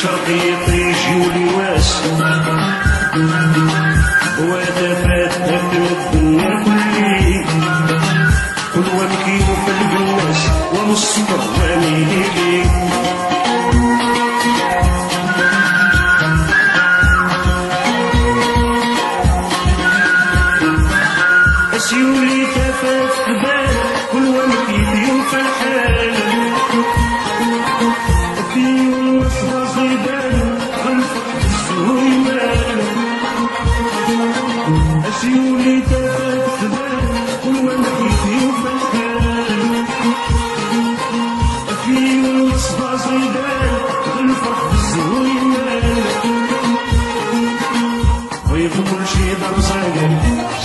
شرقيطي جيولي واس ودفات هدم الدنيا كلي كل ومكي وقلب الناس ومصبر وميلي اسيولي تفات قبال كل ومكي ضيوف الحال سيولي تفات خبال كل ومكي ضيوف الحال في والصبا صيدان الفرح بالزهور يمال ويب كل شي دار صاقل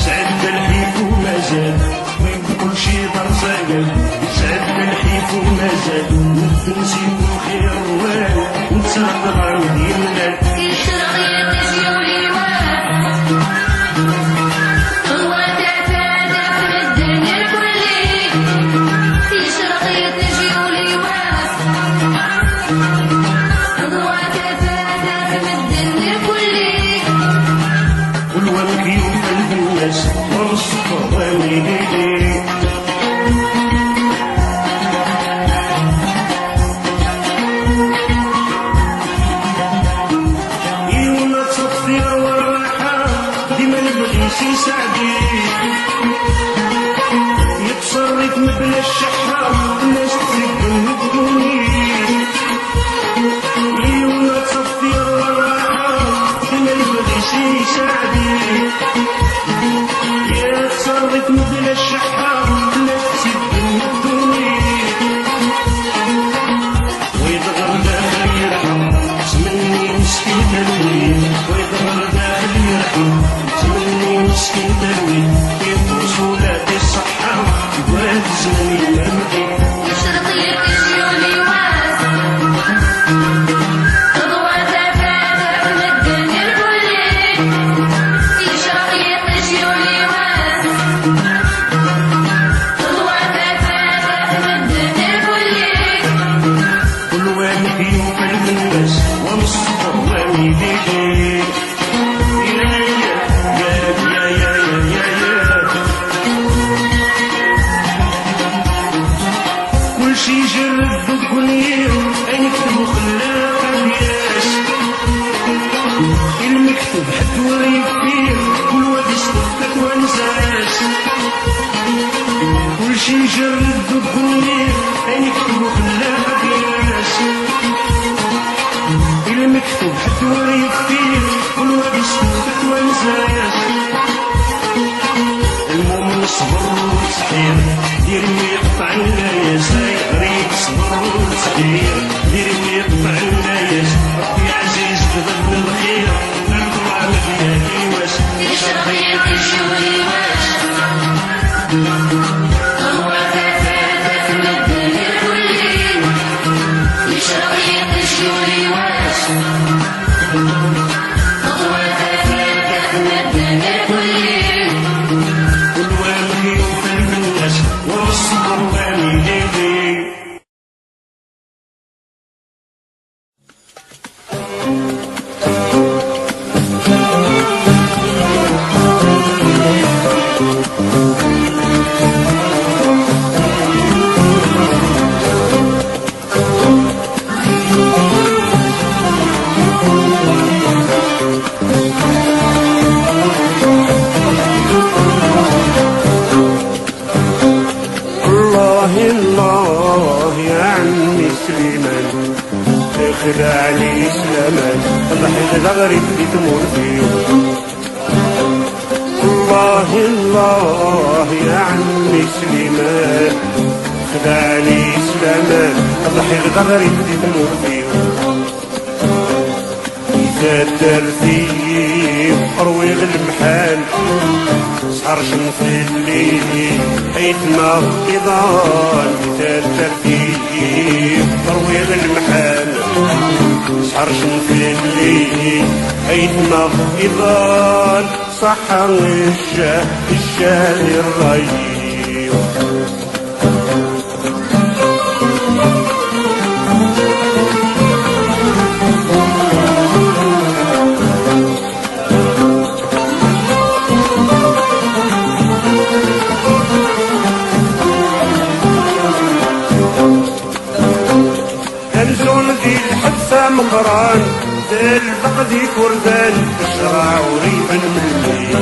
سعد الحيف ومازال ويب كل شي دار صاقل سعد الحيف ومازال نسيب الخير روال ونتسرب عودي ملال يتصرف مثل الشحة الناس تسجن بدوني ليونا تصفي الراحة كما البغيسي يساعدي يتصرف مثل الشحة الناس تسجن بدوني ويضغر داخل يرحم سمني مسكين تلوين ويضغر داخل يرحم سمني مسكين تلوين وصولاتي الصحة واد زمني المرضي شرقية جيولي واسع خطوات فاتح من الدنيا الكلي في شرقية جيولي واسع خطوات فاتح من الدنيا الكلي كل واحد يوكل الناس ومصطفى وميديدي شي جرب بالكلية نكتب وخلاق الياس المكتوب حد وريك فيه كل واد يصدقك وانساس كل شي جرب بالكلية نكتب وخلاق الياس المكتوب حد وريك فيه كل واد يصدقك وانساس المهم نصبر ونصحير دير اللي يقطع لنا يا سايق صبر ونصحير دير اللي يقطع لنا يا ربي عزيز كذبنا الخير نطلع مدينة الواس في شرقية جيولي واسع خطوات فاتح من الدنيا الكلي في شرقية جيولي واسع خطوات فاتح من الدنيا الكلي كل واحد يوفل بالناس والصبر وميديدي الله يا عمي سليمان خدع لي سلامان ضحك ظهري اللي تمر فيه الله يا عمي سليمان خدع لي سلامان ضحك ظهري اللي تمر فيه إذا الترتيب أرويغ المحال سهر شمس الليل حيث ما بضان إذا الترتيب أرويغ رويض المحال سحر شنفلي ايتما ايضان صح الشاه الريو تنزون ذي الحبسة مقران ذي الفقدي كردان تشرع وريبا مني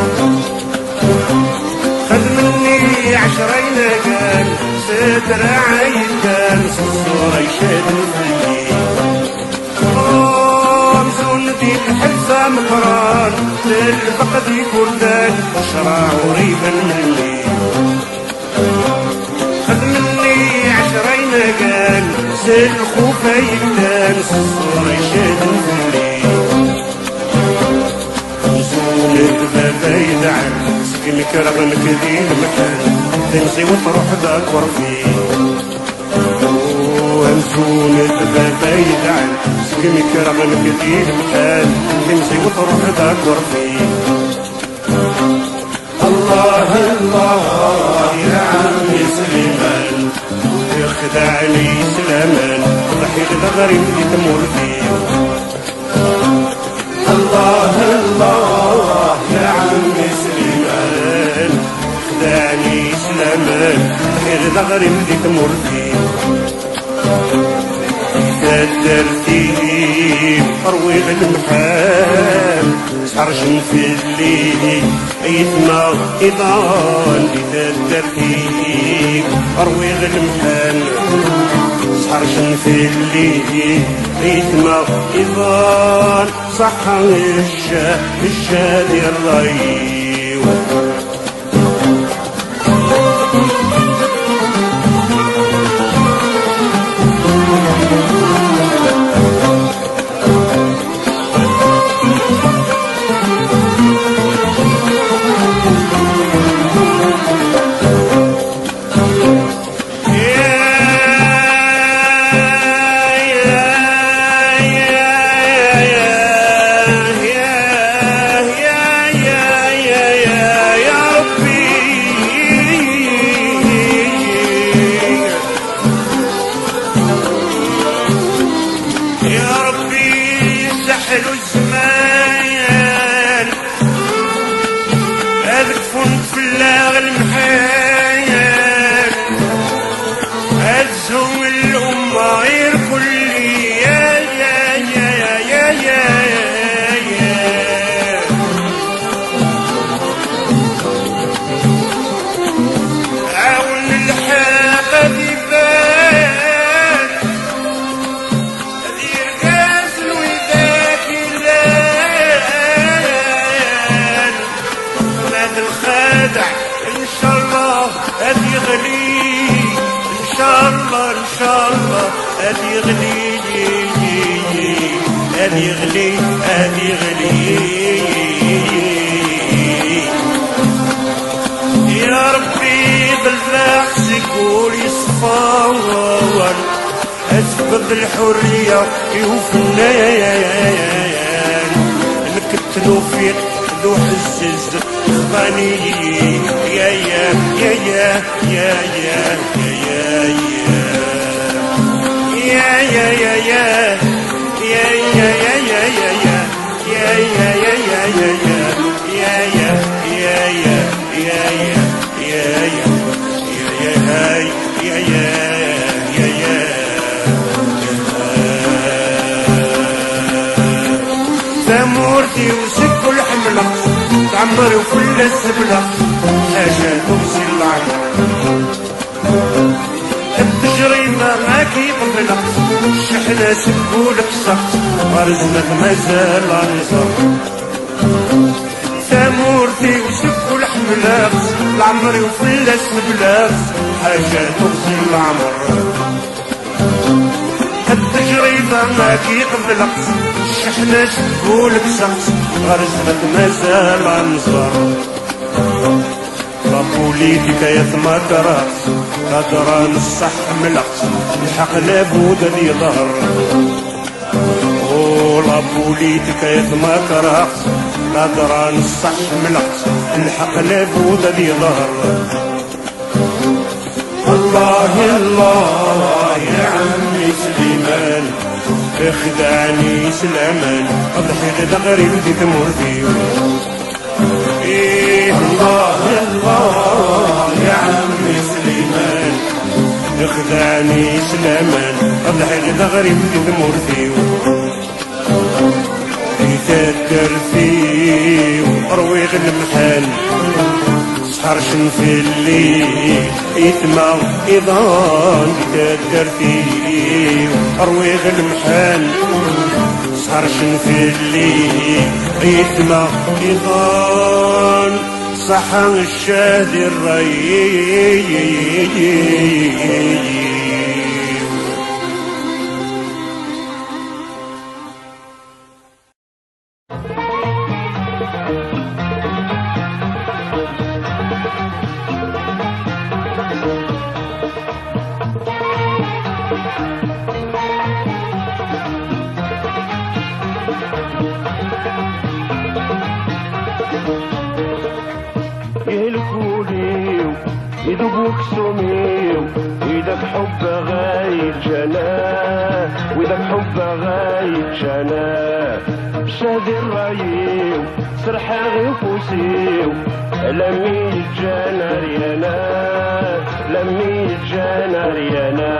خذ مني 20 كان ستر عيدان صورة يشد فيني تنزون ذي الحبسة مقران ذي الفقدي كردان تشرع وريبا مني خذ مني 20 كان زي الخوفة يدان صور يشد فيني زول البابا يدعم سكن كرغن كذي المكان تنسي وتروح ذاك ورفي زول البابا يدعم سكن كرغن كذي المكان تنسي وتروح ذاك ورفي الله الله يا عمي سليمان يخدعني سلامان ضحي الغريب اللي تمر فيه الله الله يا عمي سليمان يخدعني سلامان ضحي الغريب اللي تمر فيه الترتيب ارويغ المحال سحر شنفلي ايتما ايضان الترتيب ارويغ المحال سحر شنفلي ايتما ايضان صح الشادي الريو يا ربي بالفاحش يقول يصفر اسبب الحرية يوفنان نكتلو فيك ذو حزز خباني يا يا يا يا يا يا يا يا يا ثمورتي وسك الحملة تعمر وكل السبلة حاجة تغسل العمر التجريمة ما كيقبلك الشحنة سبولك سقط ورزقك مازال عنصر ثمورتي وسك الحملة العمر وكل السبلة حاجة تغسل العمر التجربة ما كيقبلك الشحنة تقولك سقط غرزتك مازال عنصر بوليتيكا يا ثماترا تدرى نصح ملق الحق لابد ذي ظهر لا بوليتيكا يا ثماترا تدرى نصح ملق الحق لابد ذي ظهر الله الله يا عمي سليمان اخدعني سلامان اضحك دغري بدي تمر فيه ايه الله الله يا عمي سليمان اخدعني سلامان اضحك دغري بدي تمر فيه يتذكر فيه ارويغ المحال سهرشن في الليل يتمع إضان يتذكر فيه أرويغ المحال سهرشن في الليل يتمع إضان صحن الشهد الريق يهلكوليو يذوبوك سميو إذاك حب غايب جناه وإذاك حب غايب جناه بشادي الرايو سرحا غيفوسيو لمي جانا ريانا لمي جانا ريانا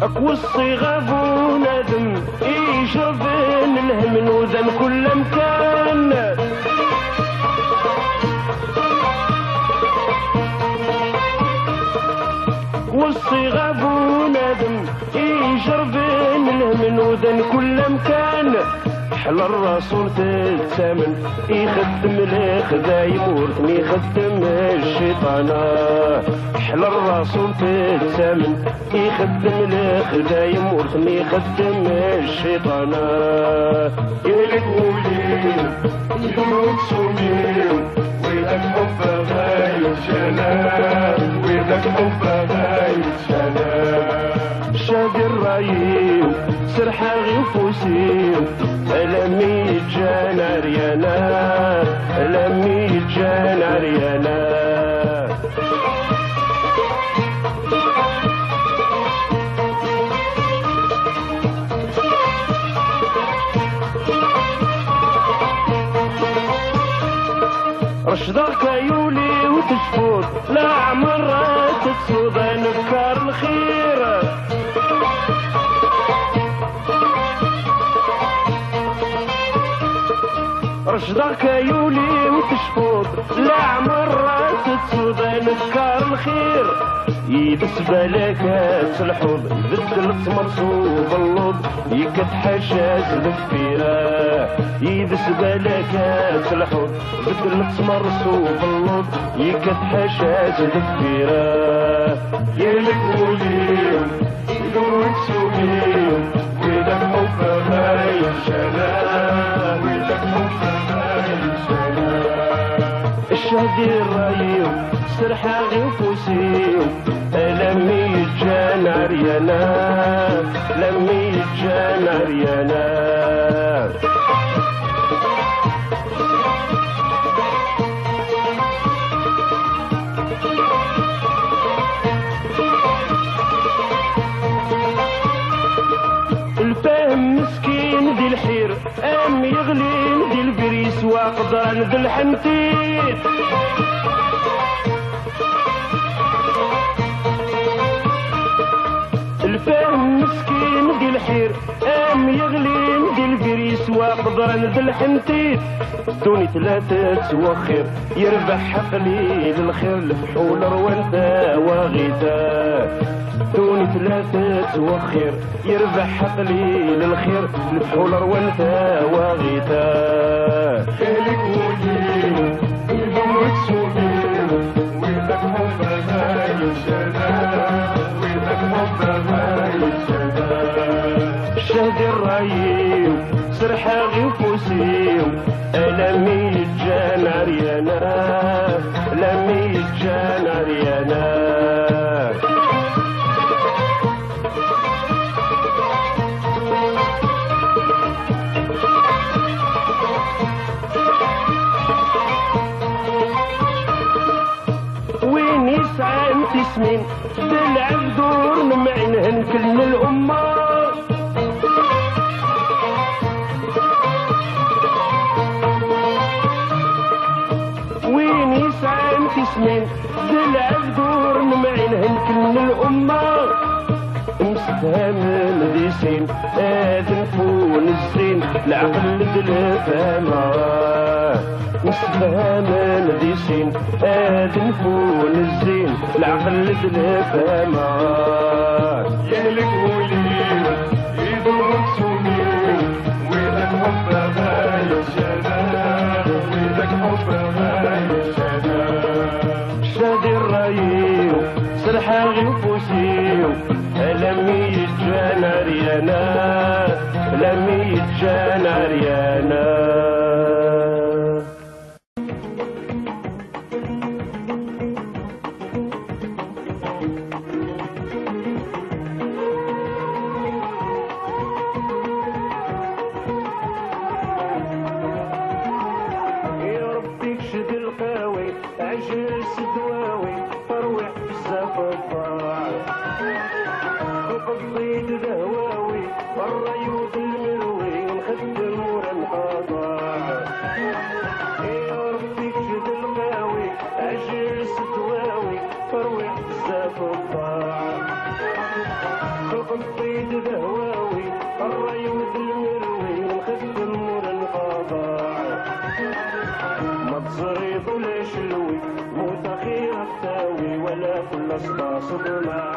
أكوصي غابو ندم إيجابين الهم نوذن كل مكان وصي غابو ندم إيجابين الهم نوذن كل مكان حلى الرسول تتسامن يخدم ليخ ذا يمورت يخدم الشيطان حلى الرسول تتسامن يخدم ليخ ذا يمورت يخدم الشيطان يلقولي يموت سمير وإذاك حب غايب جنان وإذاك حب غايب جنان شادي الرايو سرحا غيفوسيو لمي جانا ريانا لمي جانا ريانا رشدك يولي وتشفوت لا مرة تتسود نفكار الخير رشدك يولي وتشفوت لا مرة تتسود نفكار الخير يدس بالك تلحوض بدلت مرصوب اللوض يكت حشاش ذفيرة يدس بالك تلحوض بدلت مرصوب اللوض يكت حشاش ذفيرة يلقوليهم يدوك سوقيهم وإذا حب غايب شناه وإذا حب غايب شناه الشهدي الرايو سرحا غيفوسيو لمي جانا ريانا لمي جانا ريانا الفهم مسكين دي الحير ام يغلين دي البريس واقدر ذي الحنتيت الفهم مسكين دي الحير ام يغلين دي البريس واقدر ذي الحنتيت دوني ثلاثة توخر يربح حقلي للخير الفحول روانتا وغيتا دوني ثلاثة توخر يربح حقلي للخير الفحول روانتا وغيتا خيلك ودين يدوك سوقين ويلك هم غايب شنان الشهد الرايو سرحة غي فوسيو ألمي جان عريانا ألمي جان عريانا وين يسعى تسمين دلع بدور نمعنهن كل الأمة وين يسعى تسمين دلع بدور نمعنهن كل الأمة مستهمل ذي سين هذا نفون الزين العقل دلفامة مستهمل ذي سين هذا نفون الزين العقل دلفامة يهلك وليل يدوم سنين وإذا الحب غاية الشباب وإذا الحب غاية الشباب شادي الرايو سرحة غي فوسيو لمي جان عريانا لمي جان عريانا يا ربي كشد القاوي عجل سدواوي طروح بزاف الضاع الضيد ذهواوي الريوض المروي نخدم ورا القضاء يا ربي كشد القاوي عجل سدواوي طروح بزاف الضاع الضيد ذهواوي الريوض المروي نخدم ورا القضاء ما تزريض ولا شلوي موت خير التاوي ولا كل صدى صدمع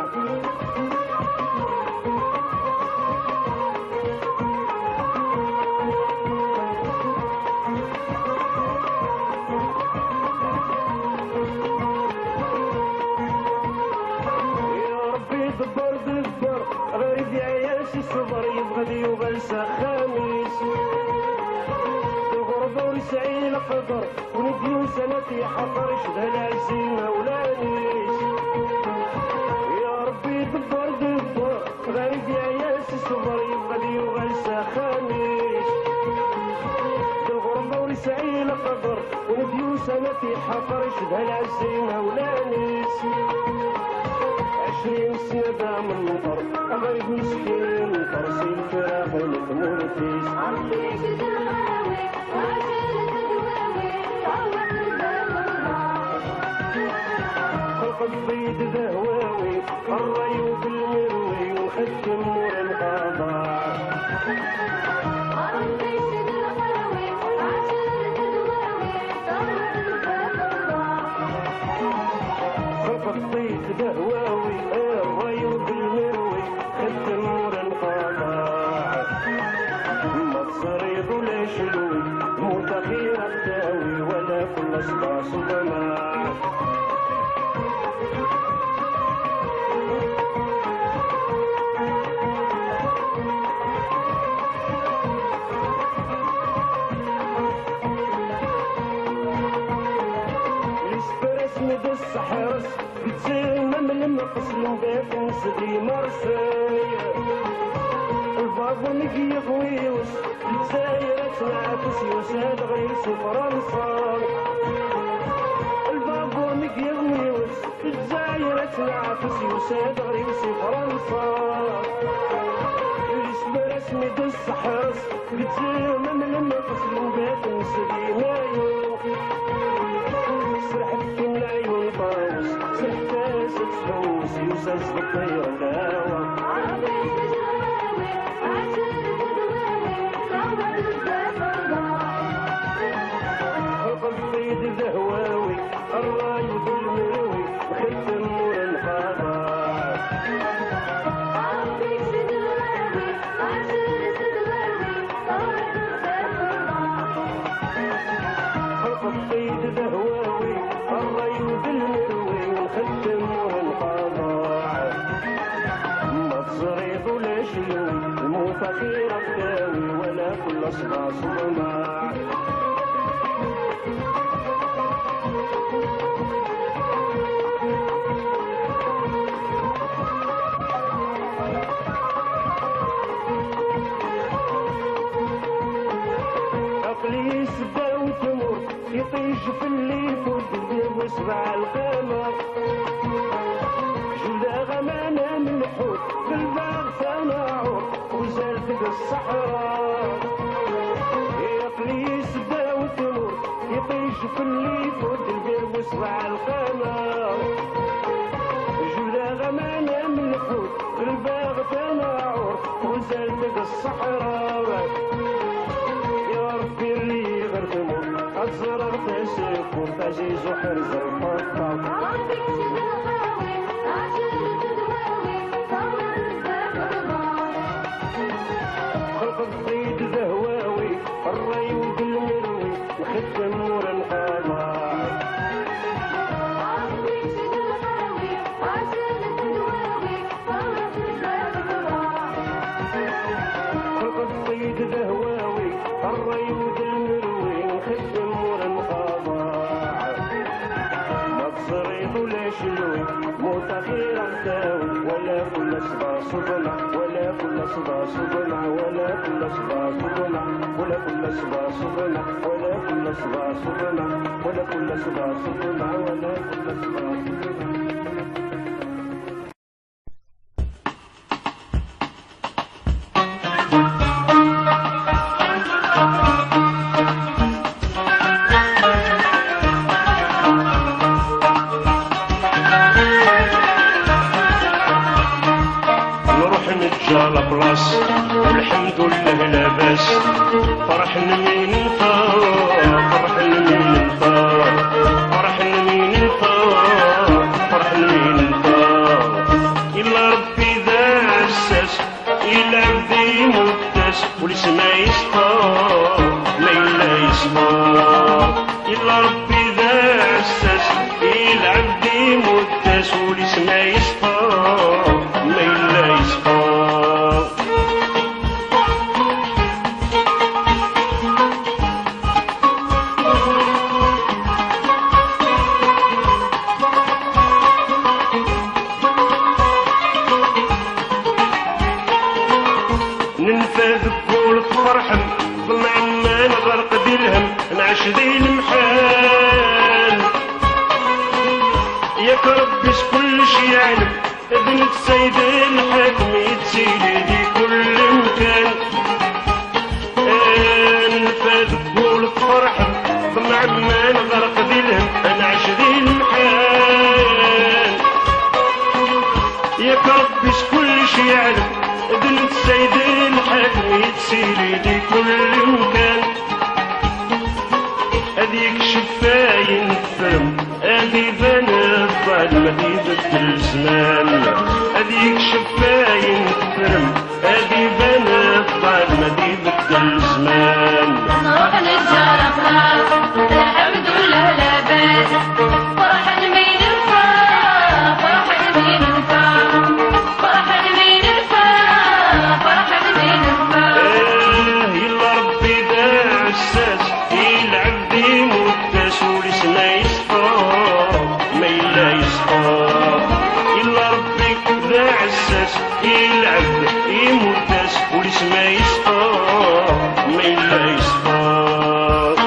دبر غريب يا عياسي الصبر يبغى يغلسى خامس الغربة ورسعي القدر وندي وسنتي حضر شبه العزيمة مولانيس يا ربي دبر غريب يا عياسي الصبر يبغى يغلسى خامس الغربة ورسعي القدر وندي وسنتي حضر شبه العزيمة مولانيس 20 سنة دام المطر أغيب مسكين فرسي الفراق والثمور فيس عمي شد الغاوي وعجل تدواوي تعوض الباب خلق الضيد ذهواوي الريوض المروي ونخدم ورا القضاء عمي شد الغاوي وعجل تدواوي تعوض الباب خلق الضيد ذهواوي الريوض المروي خدم ورا القضاء ما تصريض ولا شلوي موت خير التاوي ولا كل صدى صدماء الاسبرس مدى السحرس بتسمم المقص لمداك نسدي مرسايا البابو نجي غويوس الجزائر تنعكس يوساد غيس فرنسا البابو نجي غويوس الجزائر تنعكس يوساد غيس فرنسا الاسبرس مدى السحرس بتسمم المقص لمداك نسدي مايو سرحت من العيون طاوس سرحت اسد فوس يوسف بطير الهوى عربي تجاوي عجل تدواوي تعوض الباب خلق الضيد ذهواوي الرايد المروي وختم ورا القضاء عربي تجاوي عجل تدواوي تعوض الباب خلق الضيد ذهواوي الريوض المروي ونخدم ورا القضاء ما شلوي الموت غير الداوي ولا كل صباح صباح. عقلي سبا وتمر يطيش في الليل والدبيب وسبع القمر جودا غمانة من الحوت في الباغ تناعر وزالت الصحراء. عقلي سبا وتمر يطيش في الليل والدبيب وسبع القمر جودا غمانة من الحوت في الباغ تناعر وزالت الصحراء. الزرر تسكر تجيز حرز الخطة خلق الصيد ذهواوي الري وبالمروي نخدم ورا القمر خلق الصيد ذهواوي الري وبالمروي نخدم شلوي موت غير الداوي ولا كل صباح صبح ولا كل صباح صبح ولا كل صباح صبح ولا كل صباح صبح ولا كل صباح صبح ولا كل صباح صبح ولا كل صباح صبح. والحمد لله لاباس فرح من الفار فرح من الفار فرح من الفار فرح من الفار. إلا ربي ذا عساس إلا عبدي مقدس والسما يصفار ما إلا يصفار. إلا ربي ذا عساس إلا عبدي مقدس والسما يصفار ما إلا يصفار. ننفذ كل فرحة ضمع ما نغرق بالهم نعيش ذي المحال. ياك ربي كل شي يعلم ابنة سيد الحاكم يتسيلي دي كل مكان. ننفذ كل فرحة ضمع ما نغرق بالهم نعيش ذي المحال. ياك ربي كل شي يعلم ابنة سيد الحاكم يتسيلي دي كل مكان. هذيك شفاين فرم هذي بنات بعد ما يبدل الزمان. هذيك شفاين فرم هذي بنات بعد ما يبدل الزمان. نروح للجار افراح الحمد لله لاباس فرح المين الفرح فرح المين الفرح فرح المين الفرح فرح المين الفرح. يلا ربي ذا عساس يلعب دي مقدس والسما يصفار ما إلا يصفار. يلا ربي ذا عساس يلعب دي مقدس والسما يصفار ما إلا يصفار.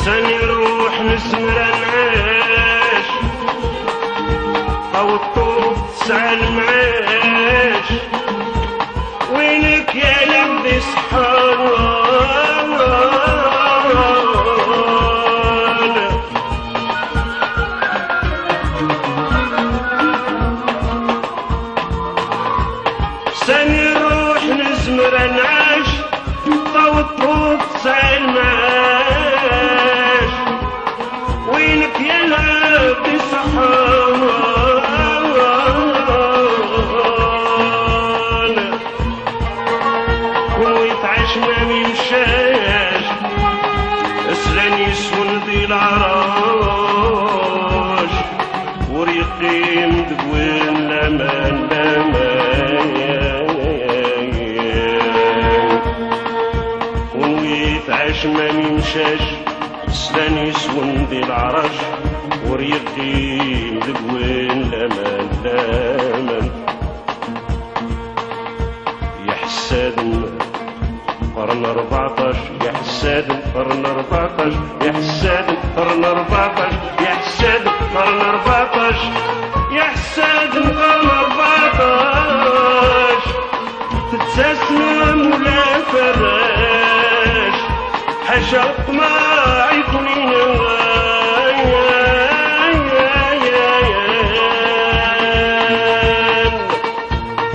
ساني نروح نسمر نعاش او الطوب تسعى المعاش. وينك يا لمدي صحان يلعب صحان ويتعاش ما يمشاش اسلان يسون ذي العراش وريقيم تقوين لمان ويتعاش ما يمشاش اسلان يسون ذي العراش وريقيم تقوين لمان يا حساد قرن 14 يا حساد قرن 14 يا حساد قرن 14 يا حساد قرن 14 يا حساد قرن 14 تتساسم ولا فراش حاجة طماع يكون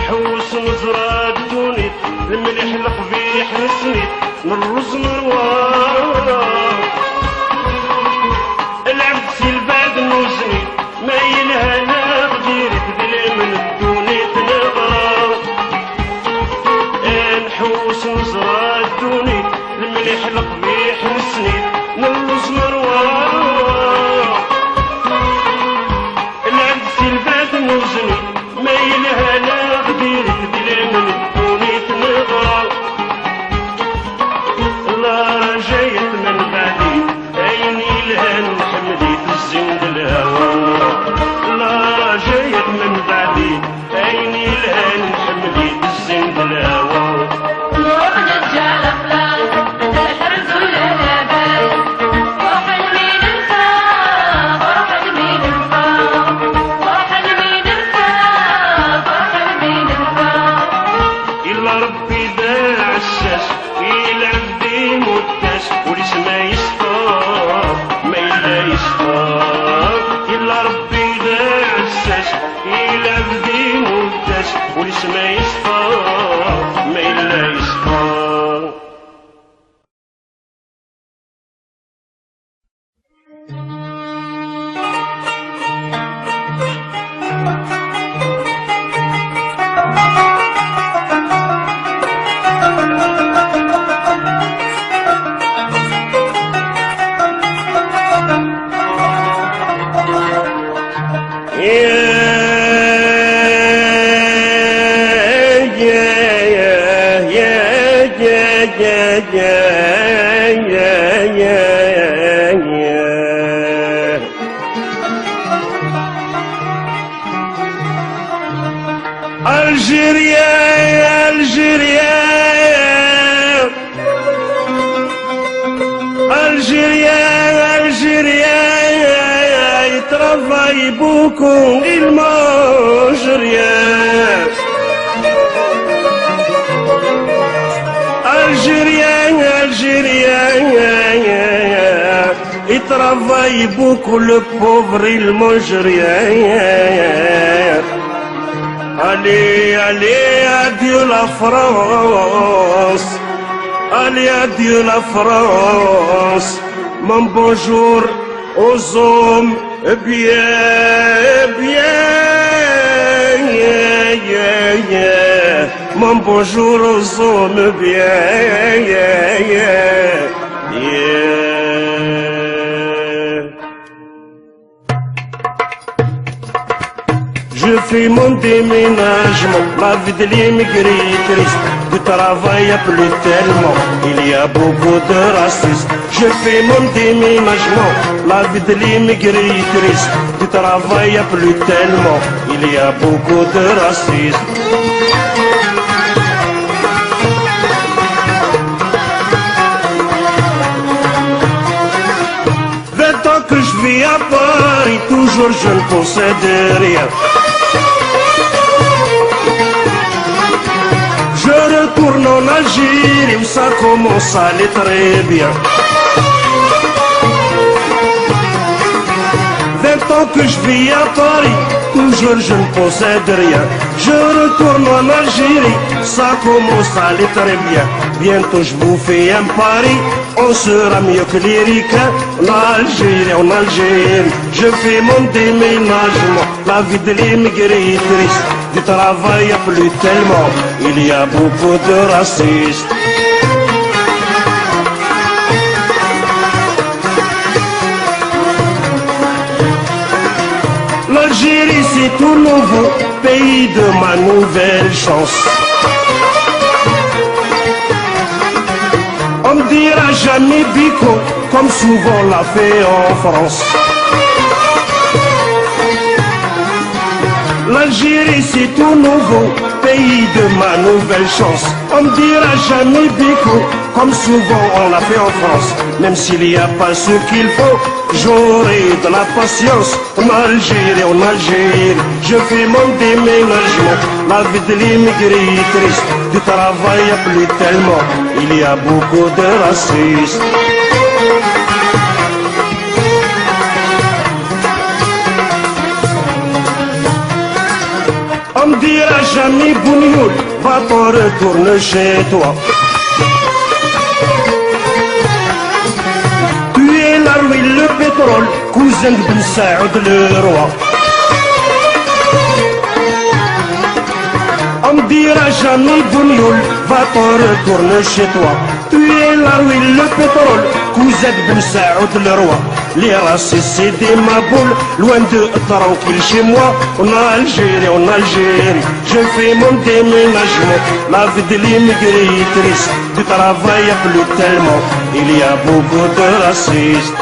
حوس نزرة دوني المليح القبيح نسنيت من الرز مروار العبد سلباد نوزني ما يلهنا غديري تدلي من الدوني تنغار نحوس نزرة دوني المليح القبيح نسنيت من الرز مروار العبد سلباد نوزني ما يلهنا غديري تدلي من الدوني تنغار جايت من بعدي عيني لهن حمديت الزند الهوى لا جايت من بعدي عيني لهن حمديت الزند الهوى نور نجال أفلام الحرز والهبال روح المين الفاق روح المين الفاق روح المين الفاق روح المين الفاق إلا ربي داع الساس يلعب مدس وليس ما يصطاد ما إلا يصطاد إلا ربي داع الساس يلعب ذي مدس وليس ما يصطاد ما إلا يصطاد Algérie, ils travaillent beaucoup, ils mangent rien. Algériens, ils travaillent beaucoup, le pauvre, il mange rien. Allez, adieu la France. Allez, adieu la France. Mon bonjour aux hommes bien. Mon bonjour aux hommes bien. Je fais mon déménagement, la vie de l'immigré est triste. Du travail y a plus tellement, il y a beaucoup de racisme. Je fais mon déménagement, la vie de l'immigré est triste. Du travail y a plus tellement, il y a beaucoup de racisme. 20 ans que je vis à Paris, toujours je ne possède rien. Je retourne en Algérie où ça commence à aller très bien. 20 ans que je vis à Paris, toujours je ne possède rien. Je retourne en Algérie, ça commence à aller très bien. Bientôt je vous fais un pari, on sera mieux que les ricains. En Algérie, je fais mon déménagement. La vie de l'immigré est triste, du travail y'a plus tellement. Il y a beaucoup de racistes. L'Algérie c'est tout nouveau, pays de ma nouvelle chance. On me dira jamais bico, comme souvent l'a fait en France. L'Algérie c'est tout nouveau, pays de ma nouvelle chance. On me dira jamais bico, comme souvent on l'a fait en France. Même s'il n'y a pas ce qu'il faut, j'aurai de la patience. En Algérie, je fais mon déménagement. La vie de l'immigré est triste, du travail y'a plus tellement. Il y a beaucoup de racistes. On me dira jamais Bougnoul, va-t'en retourne chez toi. Tu es la ruine, le pétrole, cousin de Ben Saoud le roi. On me dira jamais Bougnoul, va-t'en retourne chez toi. Tu es la ruine, le pétrole, cousin de Ben Saoud le roi. Les racistes c'est des maboules, loin de tranquille chez moi. En Algérie, je fais mon déménagement. La vie de l'immigré est triste, du travail y'a plus tellement. Il y a beaucoup de racistes.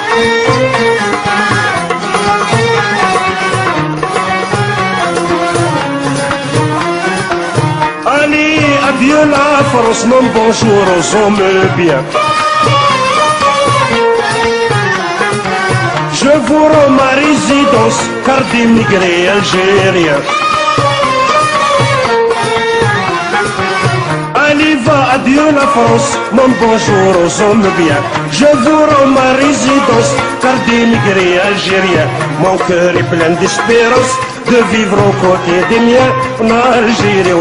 Allez, adieu la France, mon bonjour aux hommes bien. Je vous rends ma résidence, car d'immigrés algériens. Allez, va, adieu la France, mon bonjour aux hommes bien. Je vous rends ma résidence, car d'immigrés algériens. Mon cœur est plein d'espérance, de vivre aux côtés des miens. En Algérie,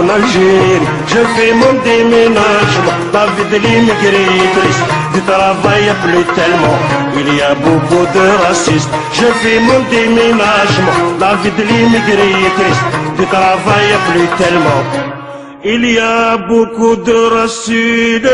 je fais mon déménagement. La vie de l'immigré est triste, du travail y'a plus tellement. Il y a beaucoup de racistes. Je fais mon déménagement. La vie de l'immigré est triste, du travail y'a plus tellement. Il y a beaucoup de racistes.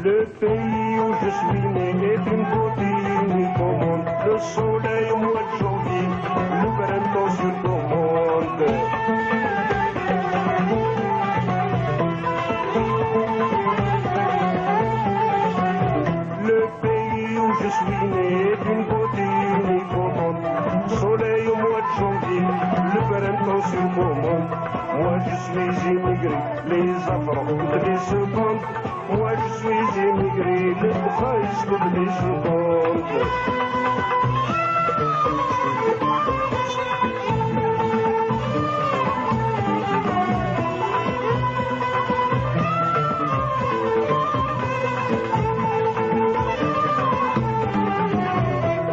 Le pays où je suis né est une beauté unique au monde. Le soleil au mois de janvier, le printemps sur ton monde. Le pays où je suis né est une beauté unique au monde. Soleil au mois de janvier, le printemps sur mon monde. Moi je suis immigré, les afro toutes les secondes. Moi je suis immigré, le Boukhari toutes les secondes.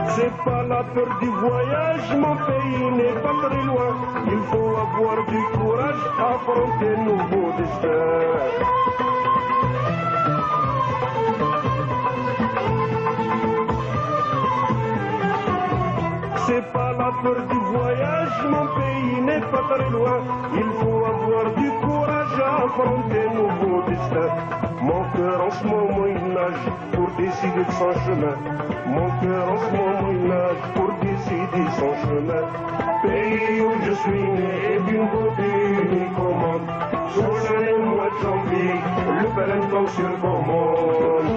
C'est pas la peur du voyage, mon pays n'est pas très loin. Il faut avoir du courage, affronter un nouveau destin. C'est pas la peur du voyage, mon pays n'est pas très loin. Il faut avoir du courage à affronter un nouveau destin. Mon cœur en ce Moyen-Âge pour décider de son chemin. Mon cœur en ce Moyen-Âge pour décider son chemin. Pays où je suis né d'une beauté unique au monde. Soleil au mois de janvier, le printemps sur commande.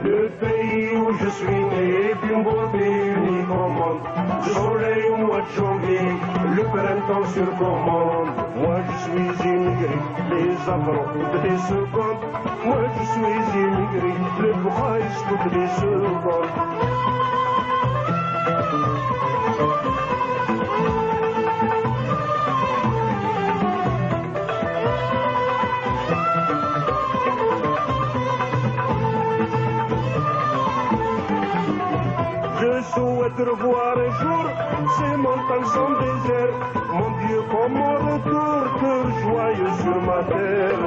Le pays où je suis né est une beauté unique au monde. Soleil au mois de janvier, le printemps sur commande. Moi je suis immigré, les afro toutes les secondes. Moi je suis immigré, le Boukhari toutes les secondes. Je souhaite revoir un jour ces montagnes sans désert. Mon Dieu, comme mon retour, cœur joyeux sur ma terre.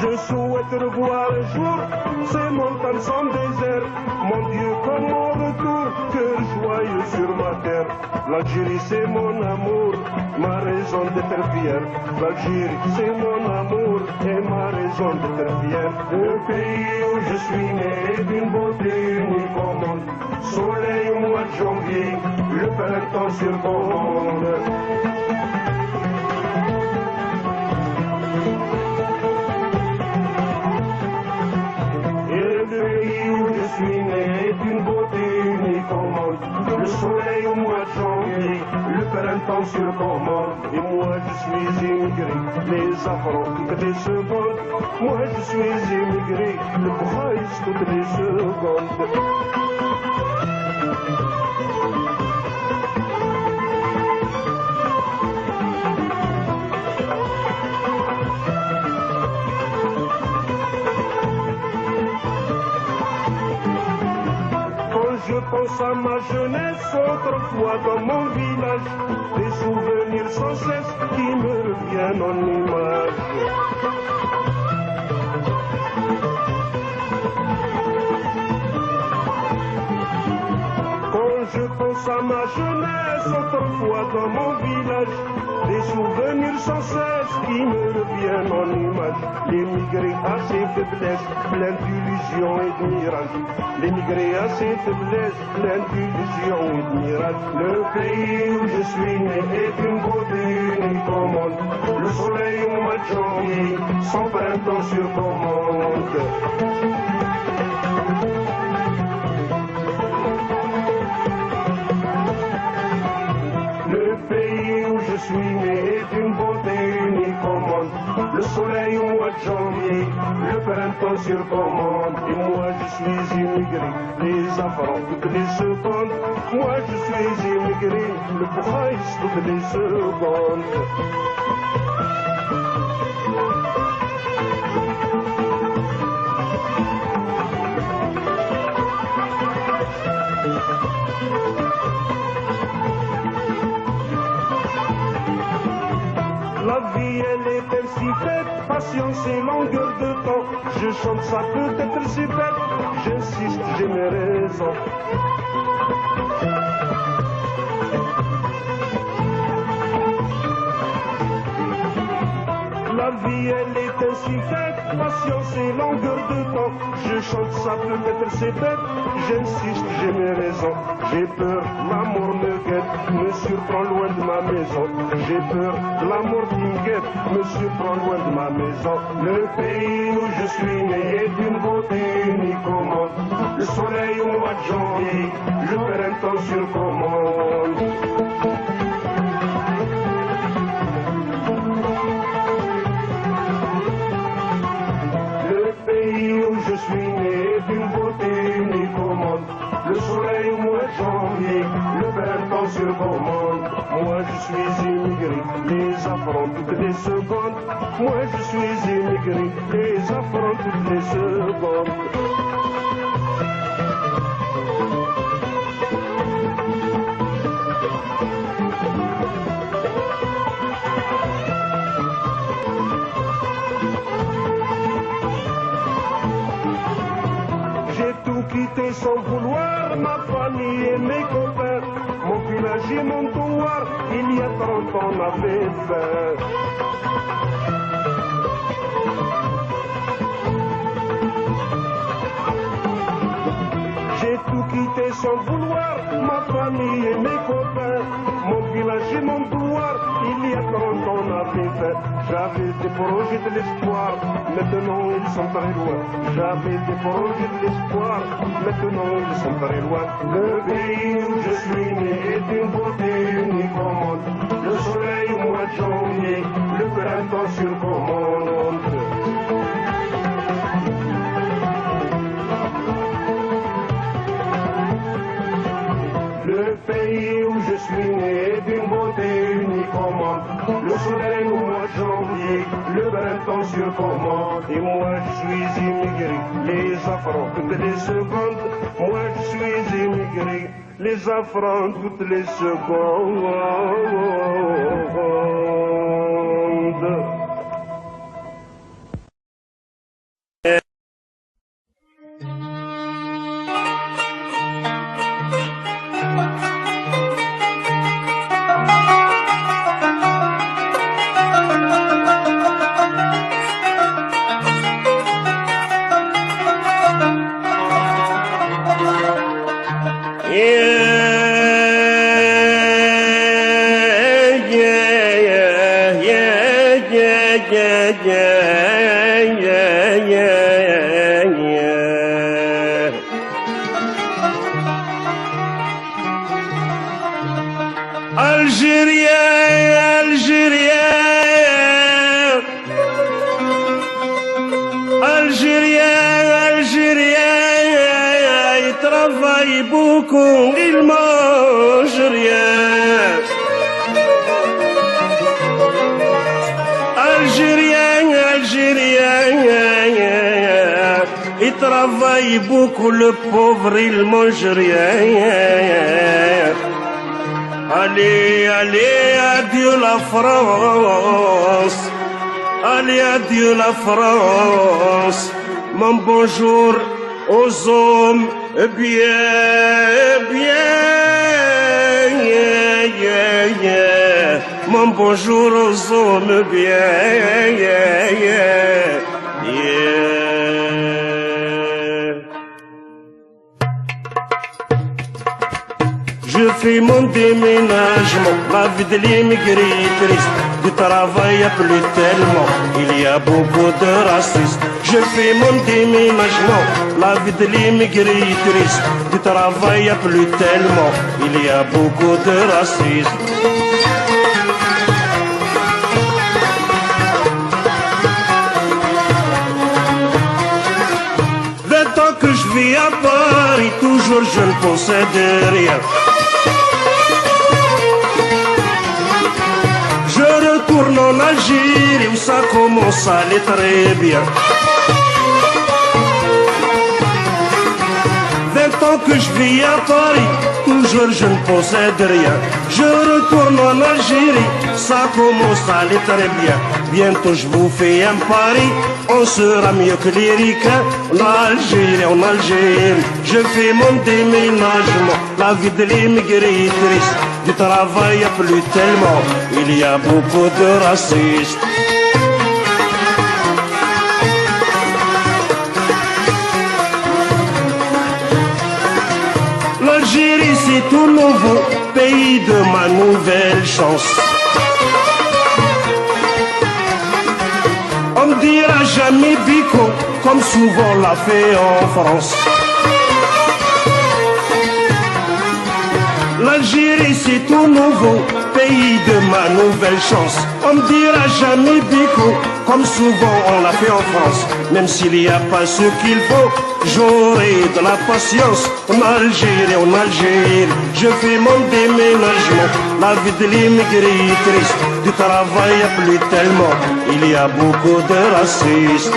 Je souhaite revoir un jour ces montagnes sans désert. Mon Dieu, comme mon retour, cœur joyeux sur ma terre. L'Algérie c'est mon amour, ma raison d'être fier. L'Algérie c'est mon amour et ma raison d'être fier. Le pays où je suis né est d'une beauté unique au monde. Soleil au mois de janvier, le printemps sur commande. Le pays où je suis né est une beauté unique au monde. Le soleil au mois de janvier, le printemps sur commande. Et moi je suis immigré, les afro toutes les secondes. Moi je suis immigré, le Boukhari toutes les secondes. Je pense à ma jeunesse, autrefois dans mon village, des souvenirs sans cesse qui me reviennent en image. Quand je pense à ma jeunesse, autrefois dans mon village, des souvenirs sans cesse qui me reviennent en image. L'émigré a ses faiblesses, plein d'illusions et de mirages. L'émigré a ses faiblesses, plein d'illusions et de mirages. Le pays où je suis né est une beauté unique au monde. Le soleil au mois de janvier, son printemps sur commande. Le pays où je suis né est une beauté unique au monde. Le soleil au mois de janvier, le printemps sur commande. Et moi je suis immigré, les afro toutes les secondes. Moi je suis immigré, le Boukhari toutes les secondes. La vie elle est ainsi faite, patience et longueur de temps. Je chante ça peut être si bête, j'insiste, j'ai mes raisons. La vie elle est ainsi faite, patience et longueur de temps. Je chante ça peut-être c'est bête, j'insiste, j'ai mes raisons. J'ai peur, l'amour me guette, me surprend loin de ma maison. J'ai peur, l'amour qui me guette, me surprend loin de ma maison. Le pays où je suis né est d'une beauté unique au monde. Le soleil au mois de janvier, le printemps sur commande. Où je suis né d'une beauté unique au monde. Le soleil au mois de janvier, le printemps sur commande. Moi je suis immigré, les affronts toutes les secondes. Moi je suis immigré, les affronts toutes les secondes. Quitté sans vouloir ma famille et mes copains, mon village et mon terroir, il y a 30 ans on avait faim. J'ai tout quitté sans vouloir, ma famille et mes copains, mon village et mon terroir, il y a 30 ans on avait faim. J'avais des projets de l'espoir, maintenant ils sont très loin. J'avais des projets de l'espoir, maintenant ils sont très loin. Le pays où je suis né est d'une beauté unique au monde. Le soleil au mois de janvier, le printemps sur commande. Le pays où je suis né est d'une beauté unique au monde. Le soleil au mois de janvier, le printemps sur commande. Et moi je suis immigré, les affronts toutes les secondes. Moi je suis immigré, les affronts toutes les secondes. travaille beaucoup, il mange rien. Algérien, il travaille beaucoup, le pauvre, il mange rien. Allez, allez, adieu la France. Allez, adieu la France. Mon bonjour aux hommes bien, mon bonjour aux hommes bien, Je fais mon déménagement, la vie de l'immigré est triste. Du travail y a plus tellement, il y a beaucoup de racistes. Je fais mon déménagement, la vie de l'immigré est triste. Du travail y a plus tellement, il y a beaucoup de racisme. 20 ans que je vis à Paris, toujours je ne possède rien. Je retourne en Algérie où ça commence à aller très bien. 20 ans que je vis à Paris, toujours je ne possède rien. Je retourne en Algérie, ça commence à aller très bien. Bientôt je vous fais un pari, on sera mieux que les ricains. En Algérie, je fais mon déménagement. La vie de l'immigré est triste, du travail y a plus tellement. Il y a beaucoup de racistes. L'Algérie c'est tout nouveau, pays de ma nouvelle chance. On ne dira jamais bico, comme souvent l'a fait en France. L'Algérie c'est tout nouveau, pays de ma nouvelle chance. On ne dira jamais bico, comme souvent on l'a fait en France. Même s'il n'y a pas ce qu'il faut, j'aurai de la patience. En Algérie, je fais mon déménagement. La vie de l'immigré est triste, du travail y a plus tellement. Il y a beaucoup de racistes.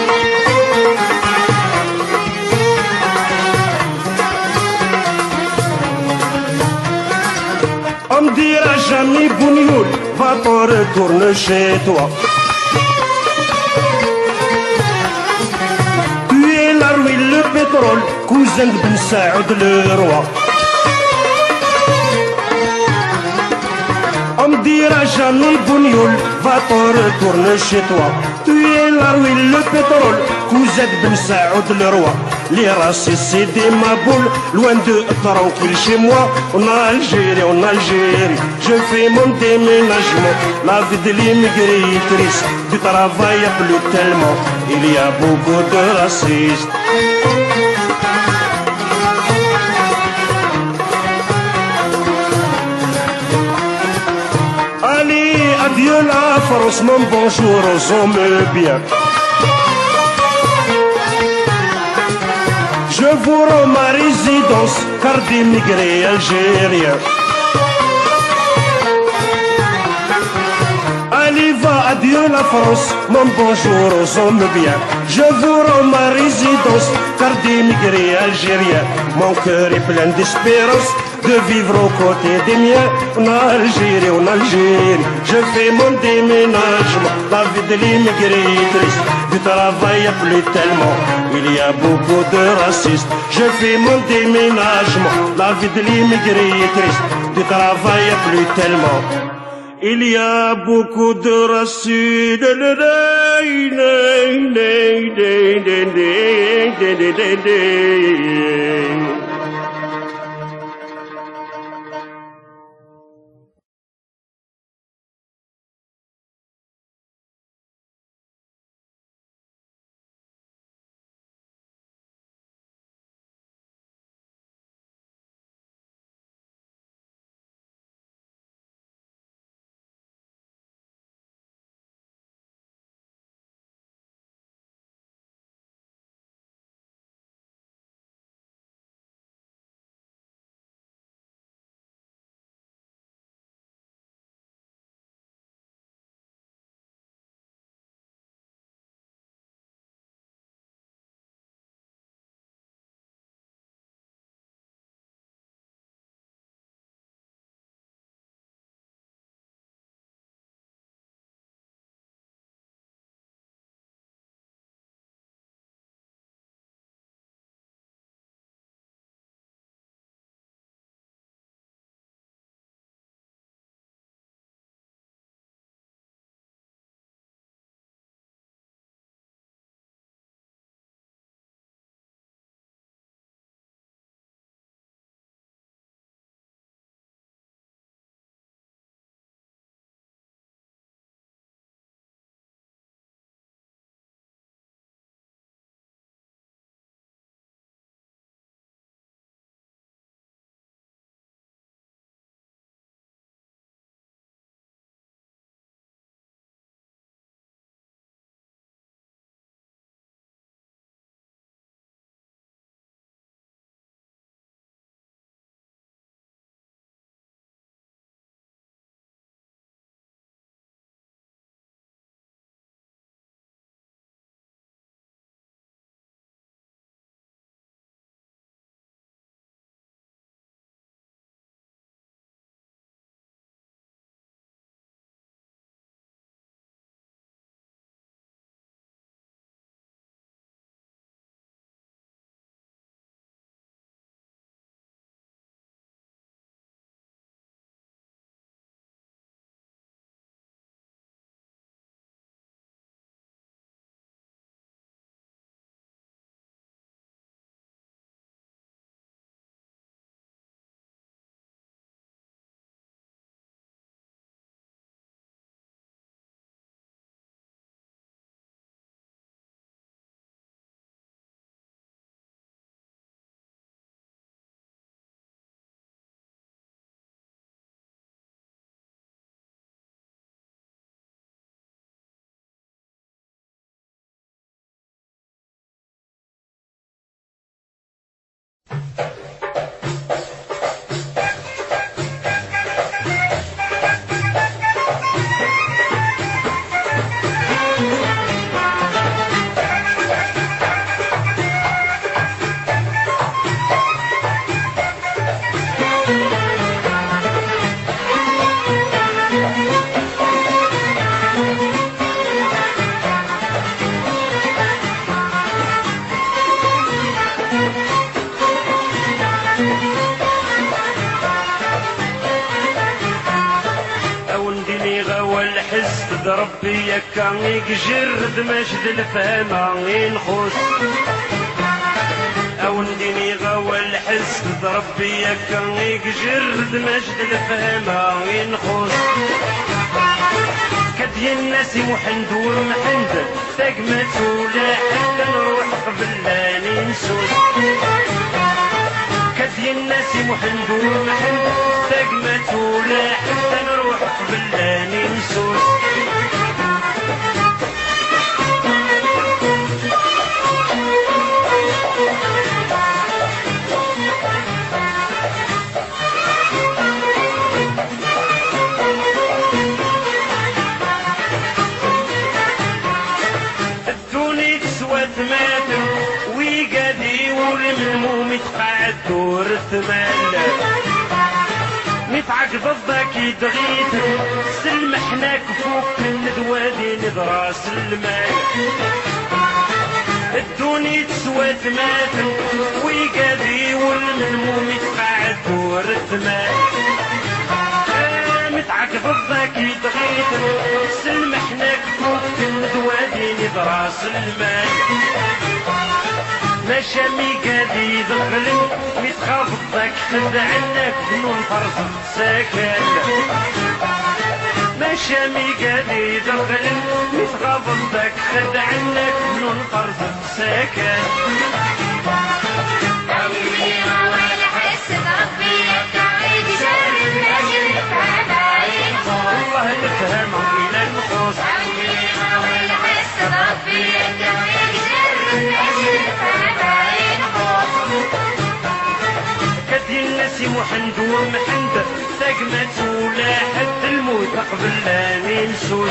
On me dira jamais Bougnoul, va-t'en retourne chez toi. Tu es la ruine, le pétrole, cousin de Ben Saoud le roi. On me dira jamais Bougnoul, va-t'en retourne chez toi. Tu es la ruine, le pétrole, cousin de Ben Saoud le roi. Les racistes c'est des maboules, loin de tranquille chez moi. En Algérie, je fais mon déménagement. La vie de l'immigré est triste, du travail y a plus tellement. Il y a beaucoup de racistes. Allez, adieu la France, mon bonjour aux hommes bien. Je vous rends ma résidence, car d'immigrés algériens. Allez, va, adieu la France, mon bonjour aux hommes bien. Je vous rends ma résidence, car d'immigrés algériens. Mon cœur est plein d'espérance de vivre aux côtés des miens. En Algérie, je fais mon déménagement. La vie de l'immigré est triste, du travail y a plus tellement. Il y a beaucoup de racistes. Je fais mon déménagement. La vie de l'immigré est triste, du travail y a plus tellement. Il y a beaucoup de racistes. الحسد ربي يكا يجرد مجد الفهمة ينخص او نديني غاوى الحسد ربي يكا يجرد مجد الفهمة ينخص كدي الناس محند ومحند تقمت ولا حتى نروح قبل لا ننسوس كدي الناس محند ومحند تقمت ولا حتى نروح قبل لا ننسوس ويقادي والملموم يتقعد دور الثمال نتعقب الضاك يدغيت سلمحناك فوق الندوادي ندراس المال الدوني تسوى ثمات ويقادي والملموم يتقعد دور الثمال متعقب الضاك يدغيت سلمحناك فوق الندوادي ندراس المال مشامي قادي ذغلن متخافضك خدعنك بنون فرصة ساكن مشامي قادي ذغلن متخافضك خدعنك بنون فرصة ساكن أميرة والحسد ربي يكعيد شر الأجر فهمين والله يفهم إلى النصوص أميرة والحسد ربي يكعيد شر الأجر فهمين كدي الناس محند ومحند تقمت ولا حد الموت قبل لا ننسوس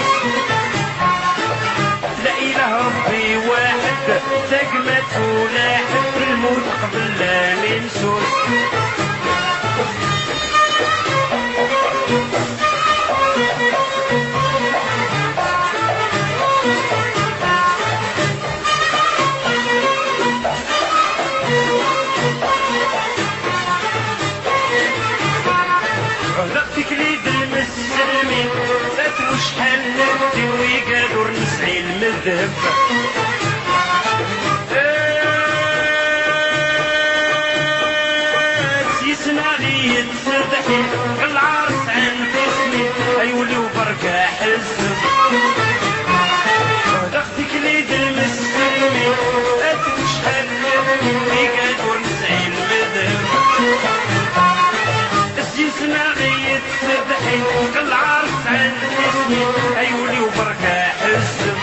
لا إله ربي واحد تقمت ولا حد الموت قبل لا ننسوس شحال نبدي ويقادر نسعي المذهب يسمع لي يتسدحي العرس عن اسمي ايولي وبركة حزب ضغطك ليد المسلمي شحال نبدي ويقادر نسعي المذهب يسمع لي يتسدحي العرس عن ايولي وبركة حزب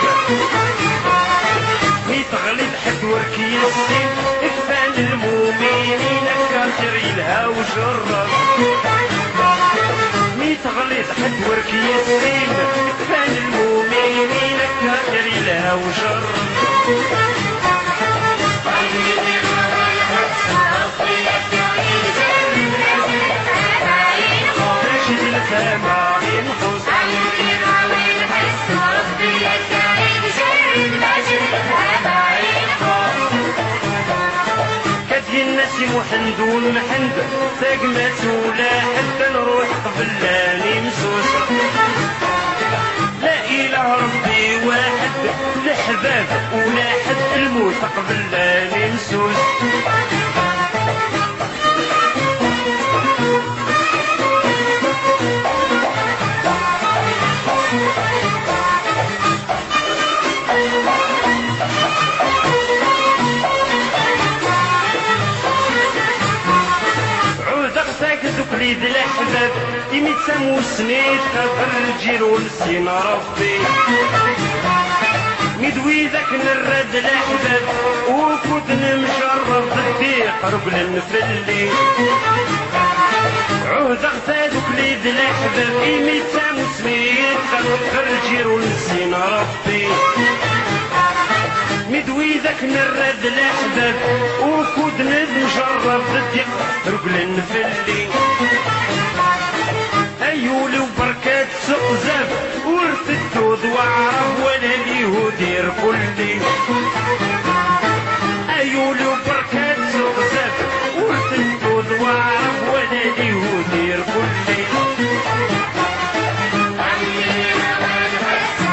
يتغلب حد وركي السن اكفان المؤمنين كاثر يلها وجرب يتغلب حد وركي السن اكفان المؤمنين كاثر يلها وجرب ماشي الفما ينقص كدي الناس محند ومحند تقمت ولا حتى نروح قبل لا نمسوس لا إله ربي واحد الأحباب ولا حد الموت قبل لا نمسوس ذوك الأحباب يميتسامو سنيت خاطر الجيل ونسينا ربي مدوي ذاك نرد الأحباب وكودنا مشرف ضدي قرب للنفلي عهد اغتادوك ليد الأحباب يميتسامو سنيت خاطر الجيل ونسينا ربي مدوي ذاك نرد الأحباب وكودنا مشرف ضدي قرب للنفلي ايولي وبركات سوق زاب ورث الدود وعرب ولا اليهودي ركلي ايولي وبركات سوق زاب ورث الدود وعرب ولا اليهودي ركلي أميرة والحسد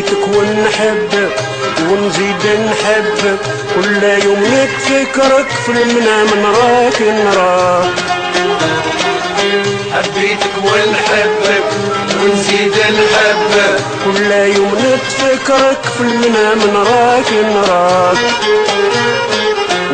حبيتك ونحبك ونزيد نحبك، كل يوم نتفكرك في المنام نراك نراك. حبيتك ونحبك ونزيد نحبك، كل يوم نتفكرك في المنام نراك نراك.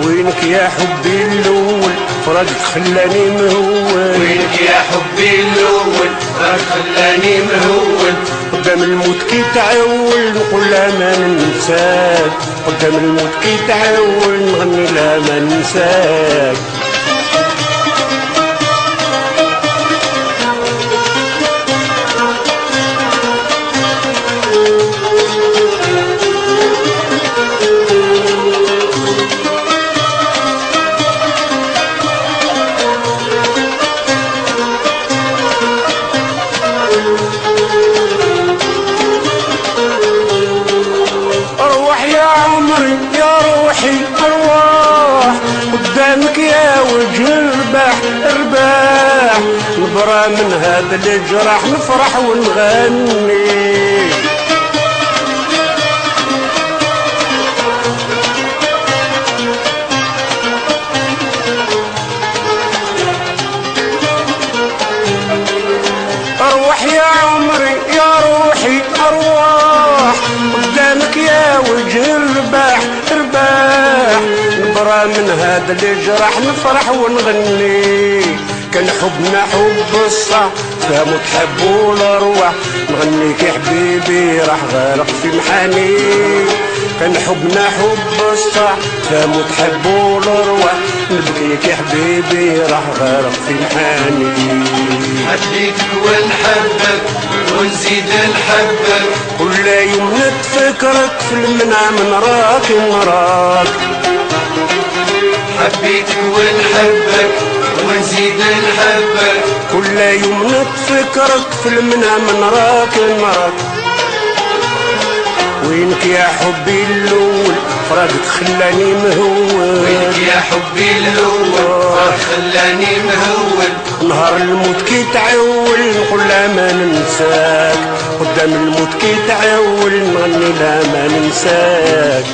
وينك يا حبي الاول فراقك خلاني مهول، وينك يا حبي الاول فراقك خلاني مهول. قدام الموت كي تعول نقول لا ما ننساك، قدام الموت كي تعول نغني لا ما ننساك. قدامك يا وجه الرباح ارباح، نبرى من هذا الجراح نفرح ونغني. اروح يا عمري يا روحي ارواح، قدامك يا وجه الرباح ارباح، نبرى من هذا الجراح نفرح ونغني. كان حبنا حب الصح فهموا تحبوا الارواح، نغنيك يا حبيبي راح غارق في محاني. كان حبنا حب الصح فهموا تحبوا الارواح، نبكيك يا حبيبي راح غارق في محاني. حبيتك ونحبك ونزيد نحبك، كل يوم نتفكرك في المنام نراك نراك. حبيتك ونحبك ونزيد نحبك، كل يوم نتفكرك في المنام نراك نراك. وينك يا حبي الاول فراقك خلاني مهول، وينك يا حبي الاول فراقك خلاني مهول. نهار الموت كي تعول نقول لا ما ننساك، قدام الموت كي تعول نغني لا ما ننساك.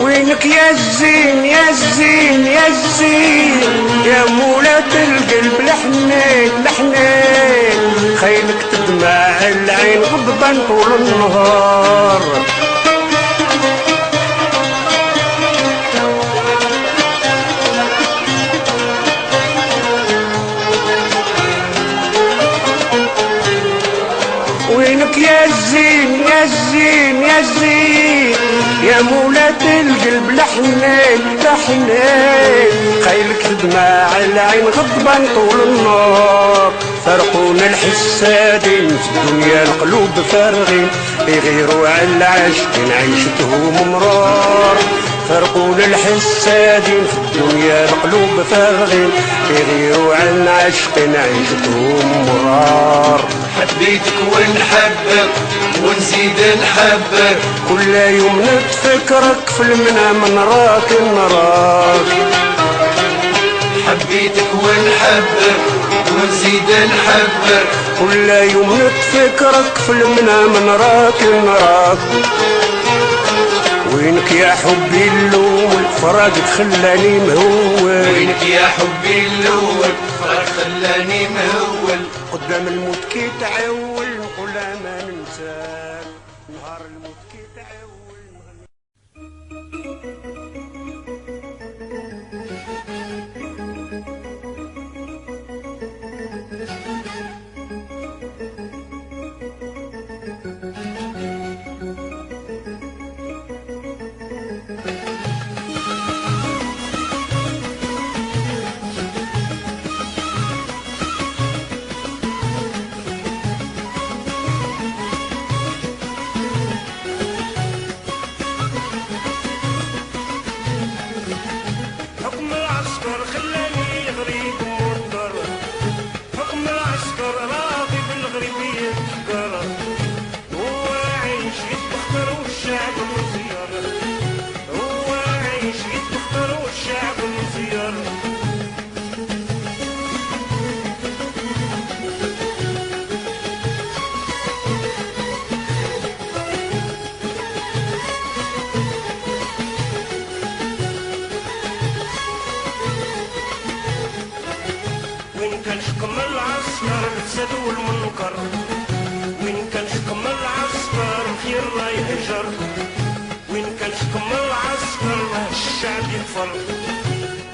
وينك يا الزين يا الزين يا الزين، يا مولات القلب الحنين الحنين، خيلك تدمع العين غضبان طول النهار. وينك يا الزين يا الزين يا الزين، يا مولات القلب لحنين لحنين، خيلك تدمع العين غضبان طول النار. فرقونا الحسادين في الدنيا القلوب فارغين، يغيروا على العاشقين عيشتهم مرار. فرقونا الحسادين في الدنيا القلوب فارغين، يغيروا على العاشقين عيشتهم مرار. حبيتك ونحبك ونزيد نحبك، كل يوم نتفكرك في المنام نراك نراك. حبيتك ونحبك ونزيد نحبك، كل يوم نتفكرك في المنام نراك نراك. وينك يا حبي الاول فراقك خلاني مهول، وينك يا حبي الاول فراقك خلاني مهول. قدام الموت كي تعول نقول ما ننساك، نهار الموت كي تعول. الله يهجر. وين كان حكم العسكر راه الشعب يكفر.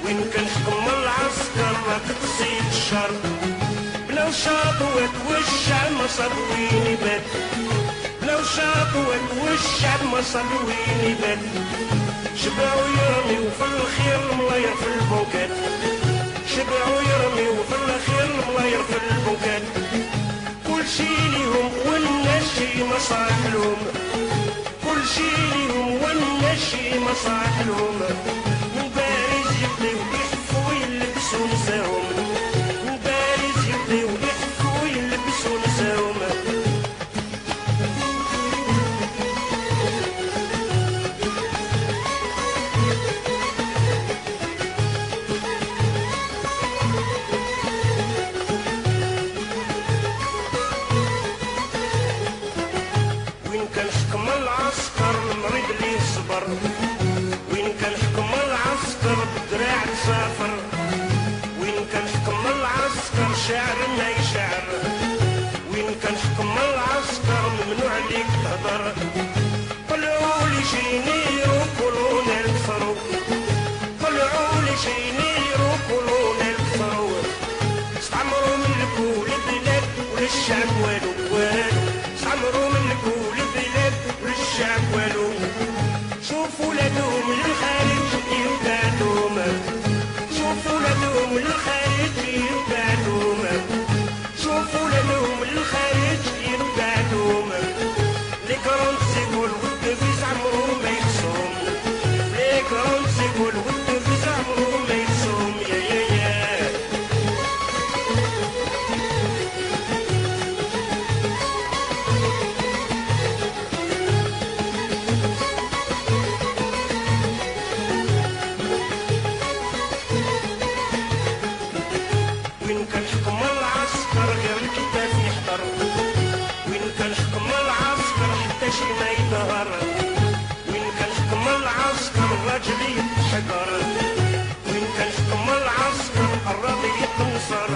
وين كان حكم العسكر راك تزيد الشر. بلا شاطوك والشعب ما صاب وين يبات. بلا شاطوك والشعب ما صاب وين يبات. شبعوا يرميو في الخير الملاير في البوكات. شبعوا يرميو في الخير الملاير في البوكات. كل شي ليهم والناس شي مصالح لهم. كل شي ليهم والناس شي مصالح لهم. من باريس يبداو يحفوا يلبسوا نساهم. من باريس يبداو يحفوا يلبسوا نساهم. وين كان حكم العسكر المريض اللي يصبر. وين كان حكم العسكر بالدراع تسافر. وين كان حكم العسكر شاعر ما يشعر. وين كان حكم العسكر ممنوع عليك تهضر. طلعوا لي جينيرو كولونا الكفرو. طلعوا لي جينيرو كولونا الكفرو. استعمروا ملكوا البلاد وللشعب والو والو. استعمروا ملكوا البلاد وللشعب والو. شوفوا ولادهم للخارج يبعدوهم. شوفوا ولادهم للخارج يبعدوهم. شوفوا ولادهم للخارج يبعدوهم. لي كرونت سيقول والدفيز عمرو ما يخصهم. لي كرونت سيقول والدفيز عمرو ما يخصهم. يا يا يا وين كان حكم العسكر غير الكتاب يحضر. وين كان حكم العسكر حتى شي ما يظهر. وين كان حكم العسكر الراجل يتحقر. وين كان حكم العسكر الراضي يتنصر.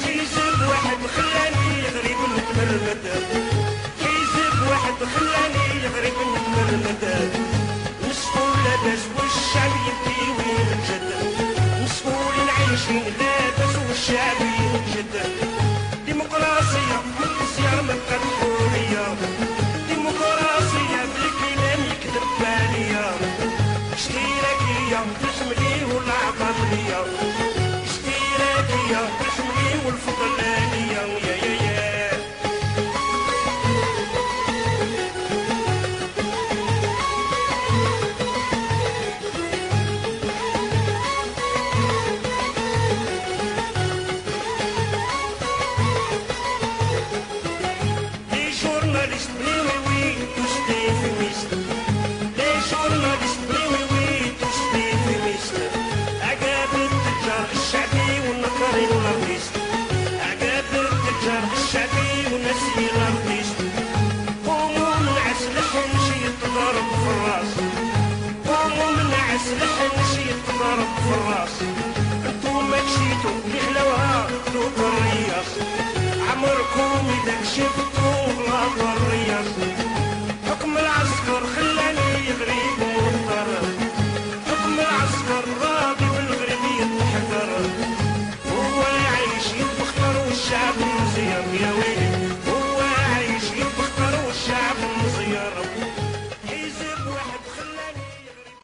حزب واحد خلاني غريب نتمرمد. حزب واحد خلاني غريب نتمرمد. مسؤول لاباس والشعب يبكي وينجد. مسؤولين عايشين لاباس والشعب ينجد. ديمقراطية من الزيار ما بقات حرية. ديمقراطية بالكلام يكذب عليا. اشتراكية بالحملي والعقلية. اشتراكية بالحملي والفضلانية. يا يا يا Les journalistes, oui, oui, tous des fumistes. Les journalistes, oui, oui, tous des fumistes. عقاب التجار الشعبي والنقري الارتيست. عقاب التجار الشعبي ونسي الارتيست. قوموا من عسلح نمشي يتضرب في الراس. قوموا من عسلح نمشي يتضرب في الراس. انتوما مشيتوا اللي خلوها دوك الرياس. عمركم اذا كشفتوا بلاط الرياس. حكم العسكر خلاني غريب ومضطر. حكم العسكر راضي والغريب يتحقر. هو عايش يتبختر والشعب مزير. يا ويلي هو عايش يتبختر والشعب مزير. حزب واحد خلاني غريب.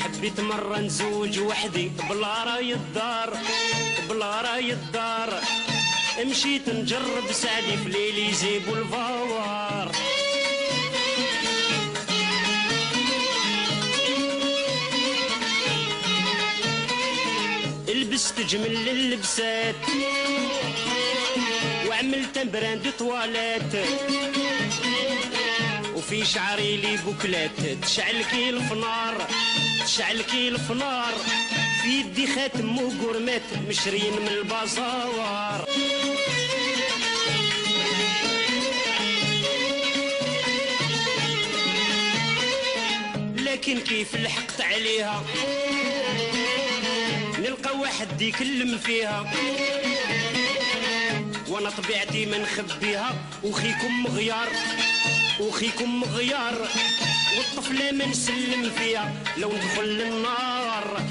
حبيت مرة نزوج وحدي بلا راي الدار. بلا راي الدار مشيت نجرب سعدي في ليليزي بولفار. لبست جمل اللبسات وعملت براند طوالات. وفي شعري لي بوكلات تشعل كي الفنار. تشعل كي الفنار في يدي خاتم وقرمات مشرين من البازار. لكن كيف لحقت عليها نلقى واحد يكلم فيها، وانا طبيعتي ما نخبيها. وخيكم مغيار وخيكم مغيار، والطفلة ما نسلم فيها لو ندخل للنار.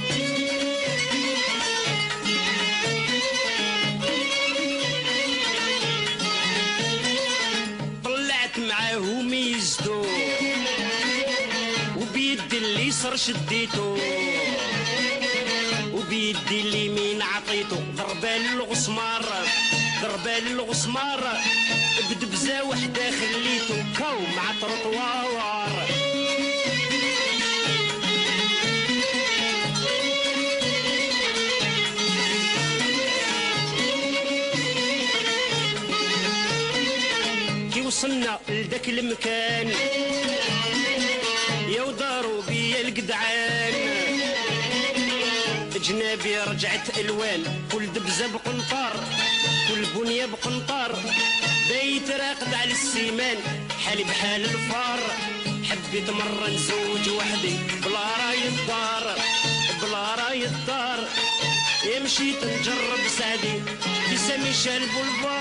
طلعت معاه ميزتو وبيدي اليسر شديتو، وبيدي اليمين عطيتو ضربة للغسمار، ضربة للغسمار. بدبزة وحدة خليتو كاو مع تروطوار. كي وصلنا لذاك المكان يا ودارو بيا القدعان، جنابي رجعت الوان، كل دبزه بقنطار كل بنيه بقنطار. بيت راقد على السيمان حالي بحال الفار. حبيت مره نزوج وحدي بلا راي الدار، بلا راي الدار. يا مشيت نجرب سعدي في سامي شال بولفا.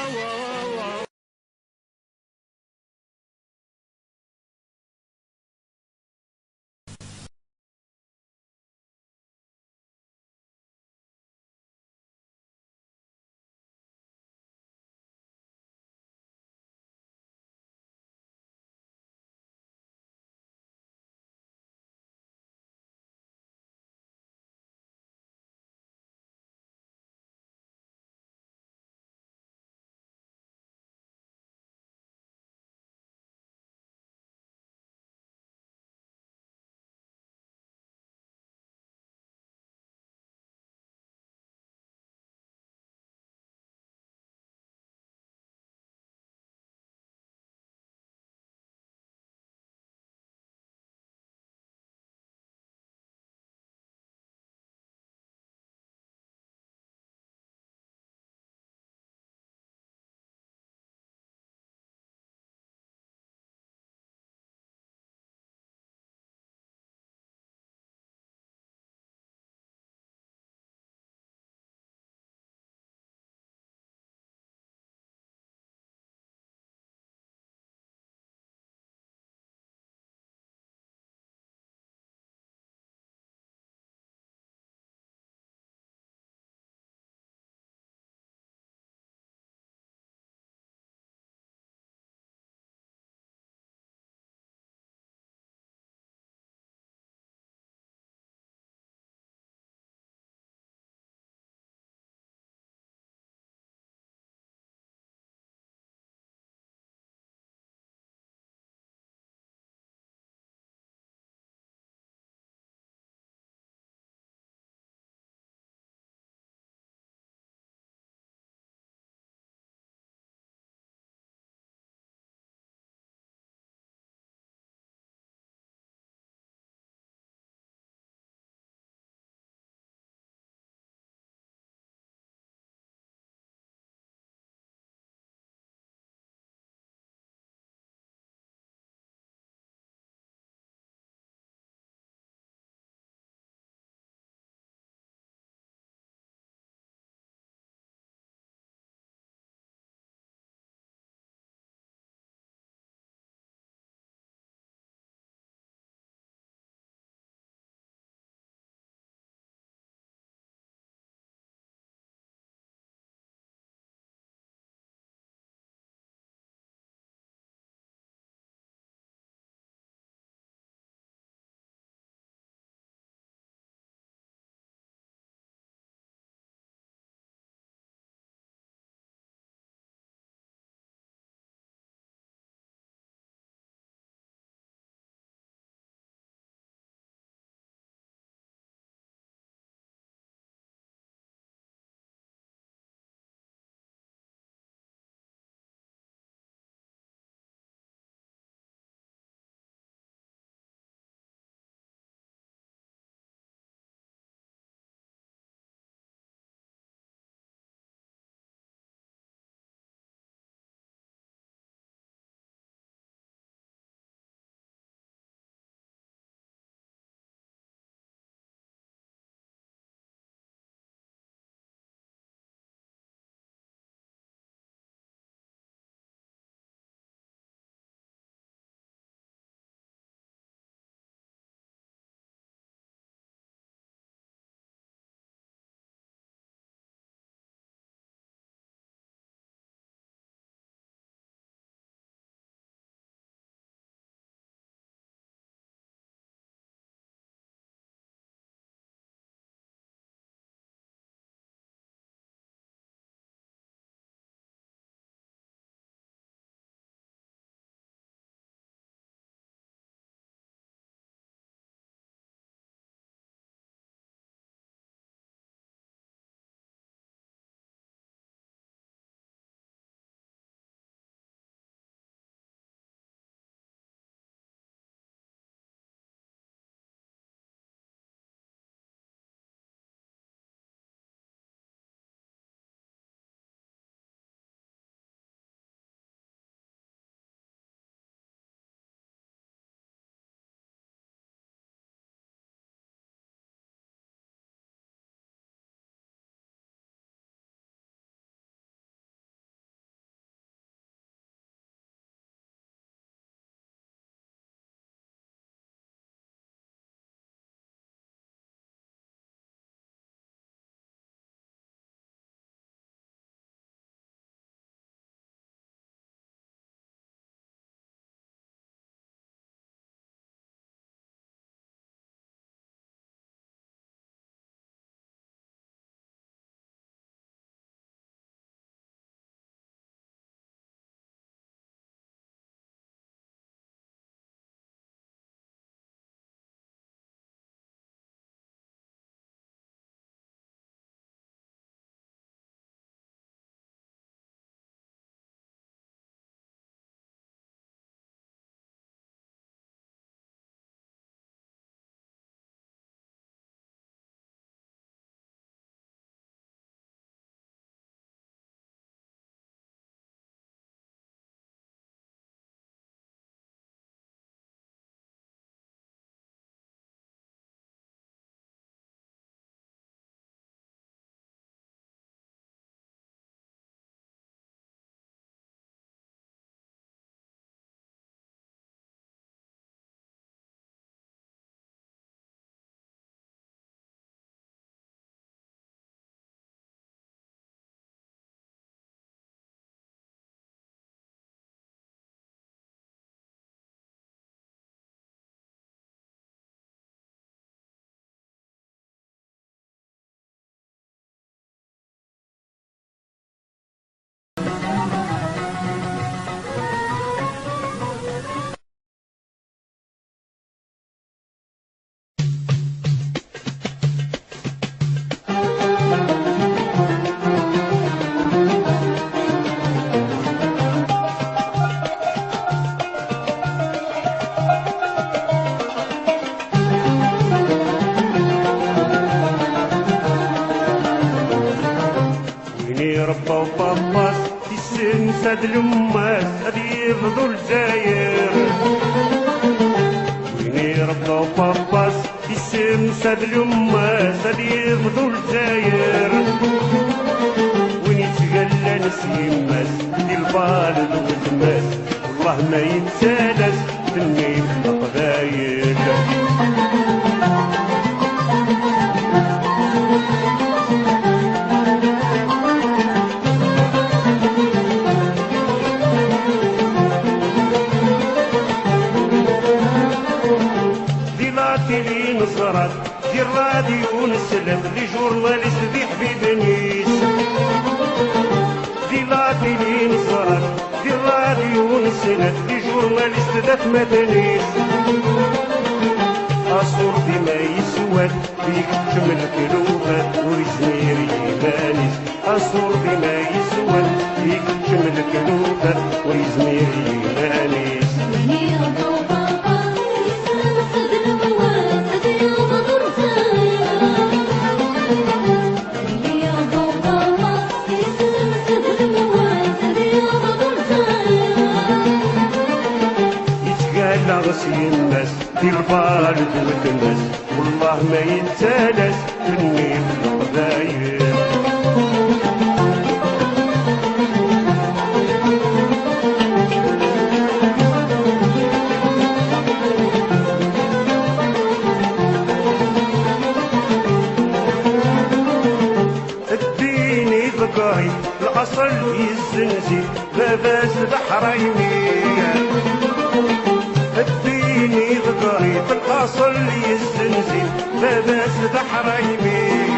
ربا وباباس يسن ساد الأماس هادي يفضو الجزاير ويني ربا وباباس يسن ساد الأماس هادي يفضو الجزاير وين يتقلى ناس يماس دي البالد والتماس والله ما يتسالس تني القبايل دي نصرات دي الراديو نسلم لي جورناليست دي حبيب نيس دي لي نصرات دي الراديو نسلم لي جورناليست دات مدنيس أصور ديما يسود بيك تشمل كلوبات ويزمير يمانيس أصور ديما يسود بيك تشمل كلوبات ويزمير يمانيس الناس دي البارد والناس والله ما ينسالس مني القبايل اديني ذكري الاصل يزنزي باباس بحريني اديني ذكري في الاصل يزنزل لاباس بحرايمي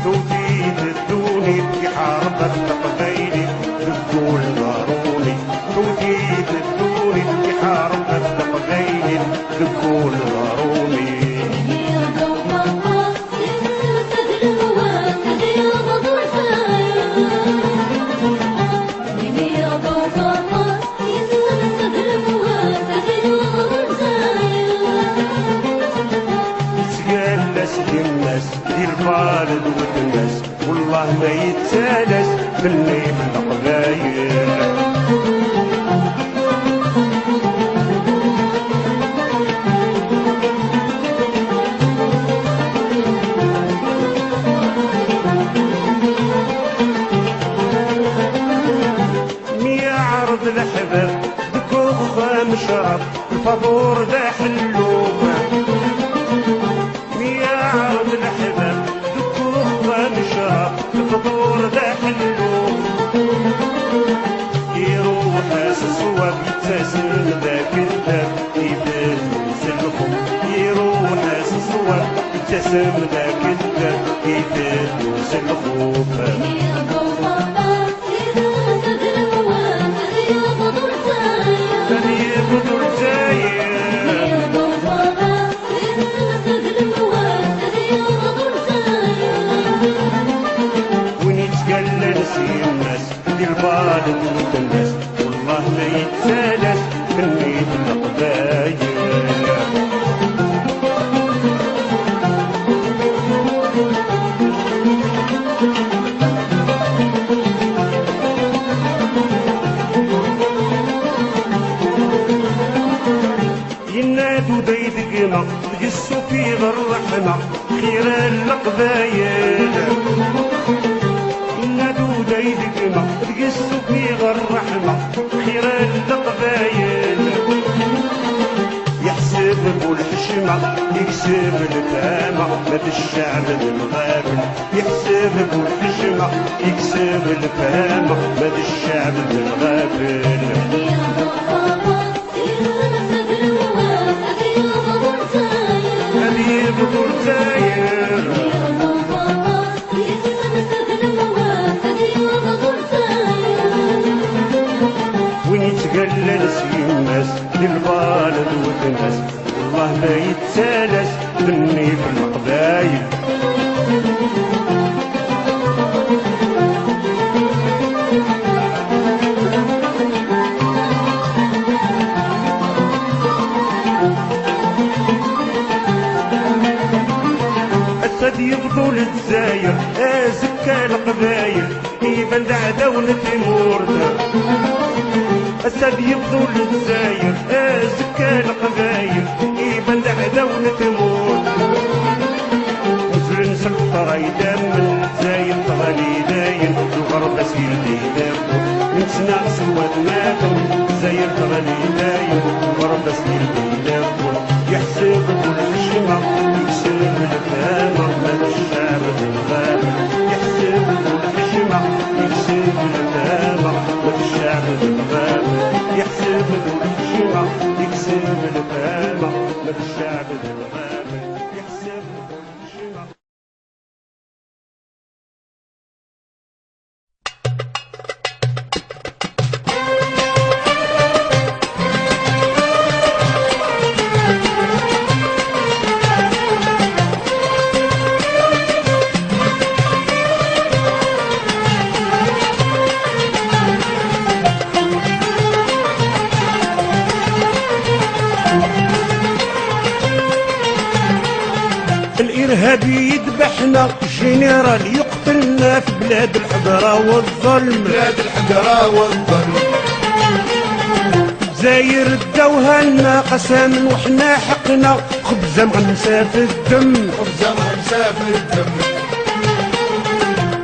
توتيت الدوني في حاربة قبايلي دقوا الغاروني توتيت الدوني في حاربة قبايلي دقوا الغاروني الناس دي البارد والناس والله ما يتسالس مني بالقبايل مية عرض الأحباب بكوخة مشرب الفطور ذا حلوب عرض الأحباب دكوخة مشرب الفطور ذا حلوب يروح الصواب يتساسم ذا كذاب يبان يسلخهم يروح الصواب يتساسم ذا كذاب يبان يسلخهم البارد والناس والله ما يتسالس مني بالقبايل ينادوا ديدقنا تقسوا في الرحمة خير القبايل ينادوا ديدقنا تقسوا في الرحمة خير القبايل يحسب بالحشمة يكسب الفامة مات الشعب بالغابل يحسب بالحشمة يكسب الفامة مات الشعب بالغابل حبيب بورساير وين يتقلل الناس للبالد والناس والله ما يتسالس مني في القبايل السد يفضل الجزاير زكا القبايل يبان دولة مورنا الساد يبذل الجزاير زكا القبايل يبان دولة مورنا وزر نسلطة يدام من الجزاير طغالي داين الغرب سير ديدام نتسنع سواد ماتم الجزاير طغالي داين الغرب سير ديدام يحسب الحشمة يكسب الفامة ما الشعب بالغابة يحسب الحشمة يكسب الفامة ما الشعب بالغابة يحسب الحشمة يكسب الفامة ما الشعب بالغابة يحسب الحشمة. الإرهابي يذبحنا الجنرال يقتلنا في بلاد الحقرة والظلم بلاد الحقرة والظلم زاير الدوها لنا قسما وحنا حقنا خبزة مغمسة في الدم خبزة مغمسة في الدم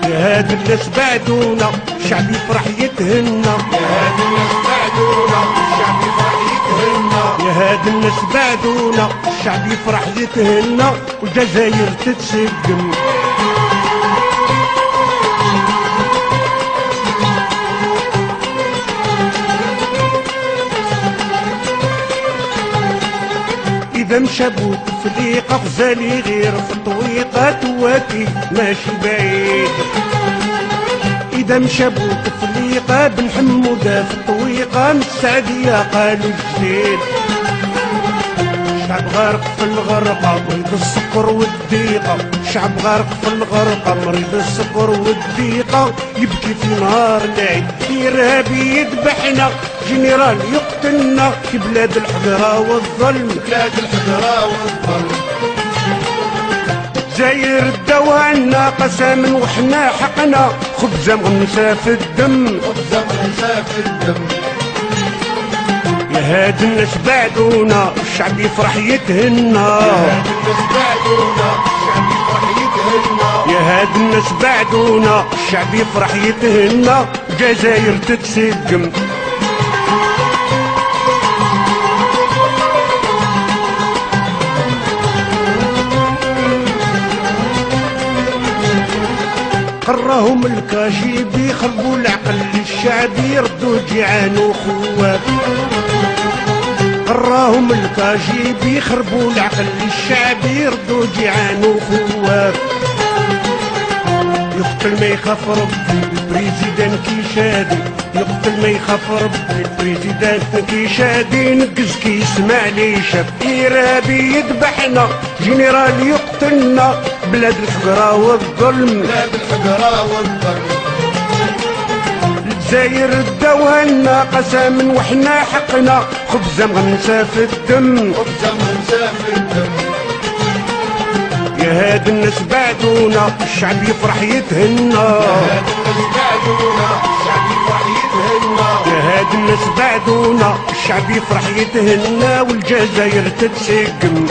يا هاد الناس بعدونا الشعب يفرح يتهنى يا هاد الناس بعدونا الشعب يفرح يتهنى يا هاد الناس بعدونا الشعب يفرح يتهنى والجزائر تتسقم إذا مشى بوتفليقة غزالي غير في الطويقة تواتي ماشي بعيد إذا مشى بوتفليقة بن حمودة في الطويقة من السعدية قالوا جديد شعب غارق في الغرقة مريض السكر والضيقة شعب غارق في الغرقة مريض السكر والضيقة يبكي في نهار العيد إرهابي يذبحنا جنرال يقتلنا في بلاد الحقرة والظلم بلاد الحقرة والظلم زاير الدوا عنا قسما وحنا حقنا خبزة مغمسة في الدم خبزة مغمسة في الدم يا هاد الناس بعدونا الشعب يفرح يتهنى يا هاد الناس بعدونا الشعب يفرح يتهنى يا هاد الناس بعدونا الشعب يفرح يتهنى الجزائر تتسقم قراهم الكاشيبي خربوا العقل للشعب يردوا جيعان وخوات قراهم الكاشيبي خربوا العقل للشعب يردوا جيعان وخوات يقتل ما يخاف ربي البريزيدان كي شادي يقتل ما يخاف ربي البريزيدان كي شادي نقز كي يسمع لي شاب إرهابي يذبحنا جنرال يقتلنا بلاد الحقرة والظلم بلاد الحقرة والظلم الجزائر الدوا لنا قسما وحنا حقنا خبزة مغمسة في الدم خبزة مغمسة في الدم يا هاد الناس بعدونا الشعب يفرح يتهنى يا هاد الناس بعدونا الشعب يفرح يتهنى يا هاد الناس بعدونا الشعب يفرح يتهنى والجزائر تتسقم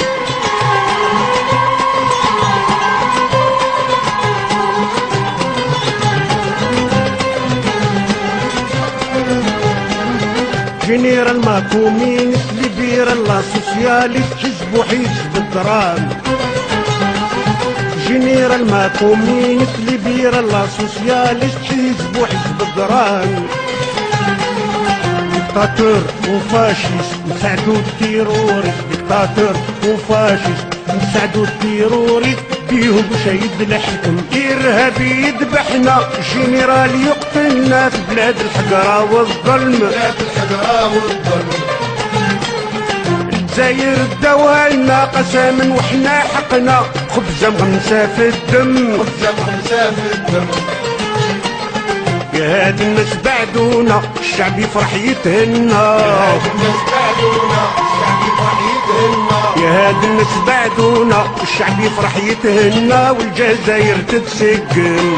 جنرال ما كومينست ليبرال لا سوسياليست حزب وحزب الدرام جنرال ما كومينست ليبرال لا سوسياليست حزب وحزب الدرام ديكتاتور وفاشيست مساعدو التيروريست ديكتاتور وفاشيست مساعدو التيروريست بيهم شهيد الحكم إرهابي يذبحنا جنرال يقتلنا في بلاد الحقرة والظلم بلاد الحقرة والظلم الجزائر الدوا لنا قسما وحنا حقنا خبزة مغمسة في الدم خبزة مغمسة في الدم يا هاد الناس بعدونا الشعب يفرح يتهنى يا هاد الناس بعدونا الشعب يفرح يتهنى يا هاد الناس بعدونا الشعب يفرح يتهنى والجزائر تتسقم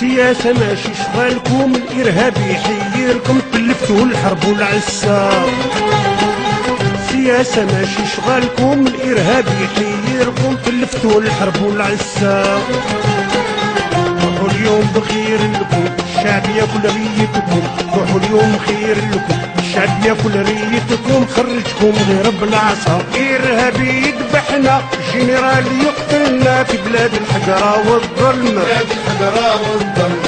سياسة ماشي شغالكم، الإرهاب يحيركم، تلفتوا الحرب والعسار. سياسة ماشي شغالكم، الإرهاب يحيركم، تلفتوا الحرب والعسار. روحوا اليوم بخير لكم، الشعب ياكل ريتكم، روحوا اليوم خير لكم، الشعب ياكل ريتكم، خرجكم غير بالعصا. إرهابي يذبحنا، جنرال يقتلنا في بلاد الحجرة والظلم. بلاد الحجرة والظلم.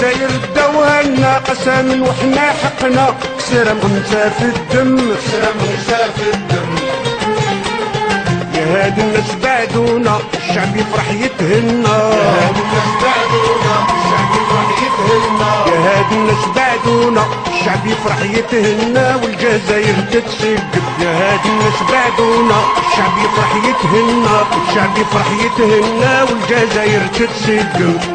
داير داوها لنا قسم وحنا حقنا، كسر مغمسة في الدم، كسر مغمسة في الدم. يا هاد الناس بعدونا، الشعب يفرح يتهنى. يا هاد الناس بعدونا، الشعب يفرح يتهنى. يا هاد الناس بعدونا، الشعب يفرح يتهنى، والجزائر تتسقف. يا هاد الناس بعدونا، الشعب يفرح يتهنى، الشعب يفرح يتهنى، والجزائر تتسقف.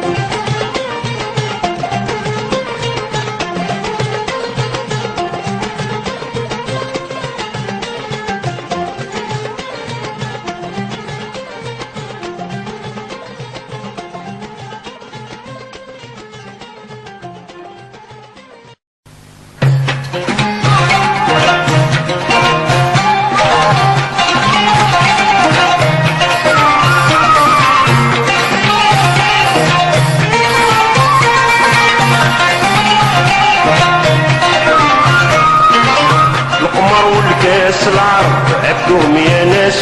كاس العرب عبدوهم يا ناس،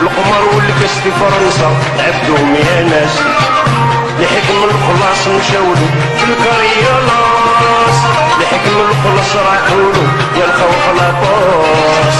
القمر والكاس في فرنسا عبدوهم يا ناس. لحكم الخلاص مشاولو في الكريالاس، لحكم الخلاص راحولو يا الخوف لاباس.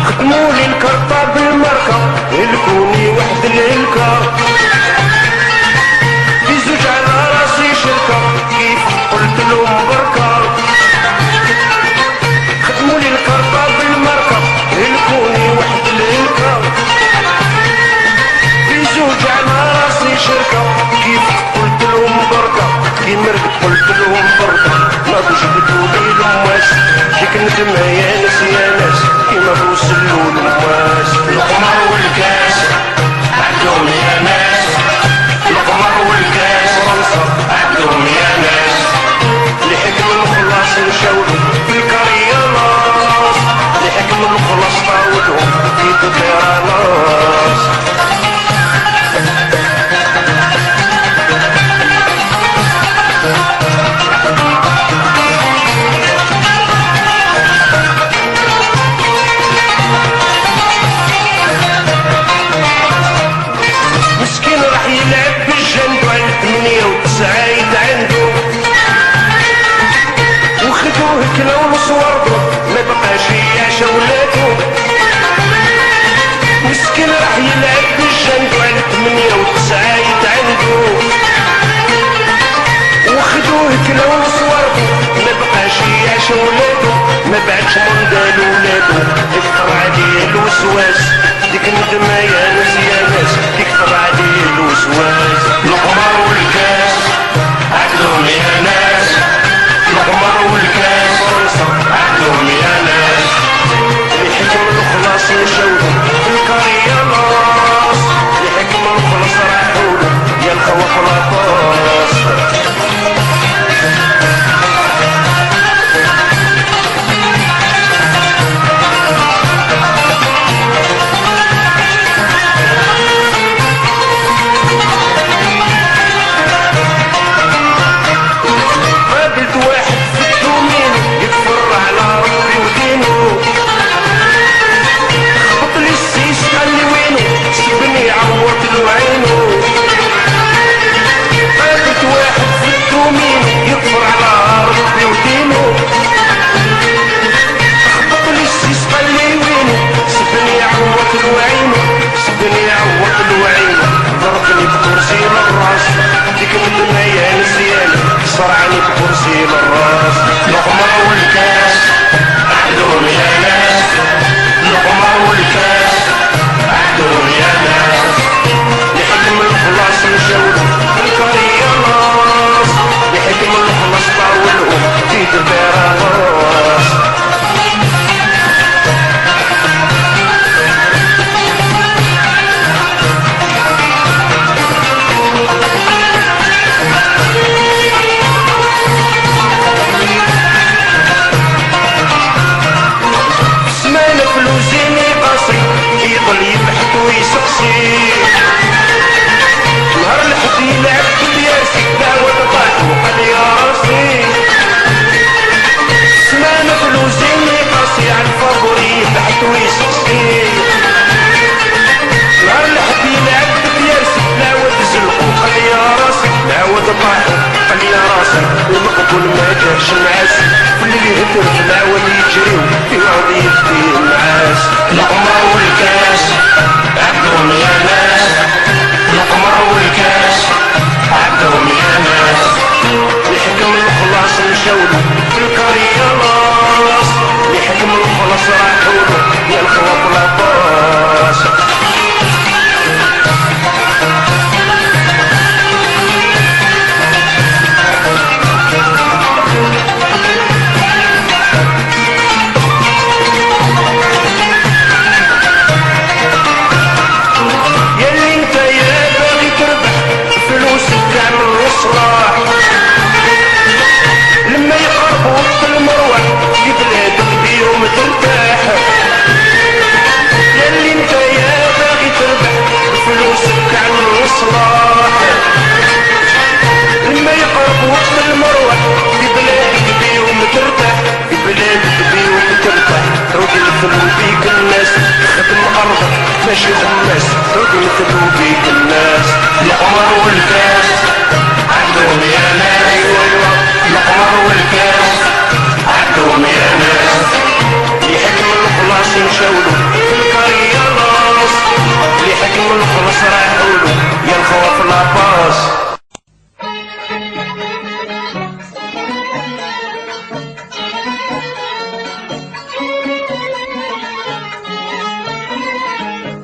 ختمولي الكرطة بالماركة، الكوني وحد الهلكة، في زوج على راسي شركة، كيف قلت لهم بركة. ختمولي الكرطة بالماركة، الكوني وحد الهلكة، في زوج على راسي شركة، كيف قلت لهم بركة. كي مرقت قلت لهم بركة، ما جبدوا لي الأمواس، ديك ندمة يا ناس يا ناس، كيما بوصلوا للمواس. القمر والكاس عندهم يا ناس، القمر والكاس فرنسا عندهم يا ناس. لحكم الخلاص مشاولو في الكريالاس، لحكم الخلاص طاولهم في الكريالاس. مسكين راح يلعب بالجندو على 98 عنده، وخدوه كلاو وصوردو ما بقاش يعيش ولادو. مسكين راح يلعب بالجندو على 98 عنده، وخدوه كلاو وصوردو ما بقاش يعيش ولادو. ما بعدش مندال ولادو، يكثر عليه الوسواس، ديك الندمة يا ناس يا ناس، يكثر عليه الوسواس. القمر والكاس عندهم يا ناس، القمر والكاس فرنسا عندهم يا ناس. لحكم الخلاص مشاولو في الكريالاس، لحكم الخلاص راحولو يا الخوف لاباس. ترفع ويجري ويقعد يدي النعاس. القمر والكاس عندهم يا ناس، القمر والكاس عندهم يا ناس. الحكم الخلاص مشاولو في القرية لاص، الحكم الخلاص راحولو يا الخوف لاباس. ياللي انت يا باغي تربح فلوسك تعمل اصلاح، لما يقربوك في المروح في بلادك بيهم ترتاح. ياللي انت يا باغي تربح فلوسك تعمل اصلاح، لما يقربوك في المروح في بلادك بيهم ترتاح، في بلادك بيهم ترتاح. راجل مثلو بيك الناس خدم ارضك ماشي غماس، راجل مثلو بيك الناس. القمر والكاس عندهم يا ناس، ايوا القمر والكاس عندهم يا ناس. لحكم الخلاص مشاولو في القرية لاص، لحكم الخلاص راحولو يا الخوف لاباس.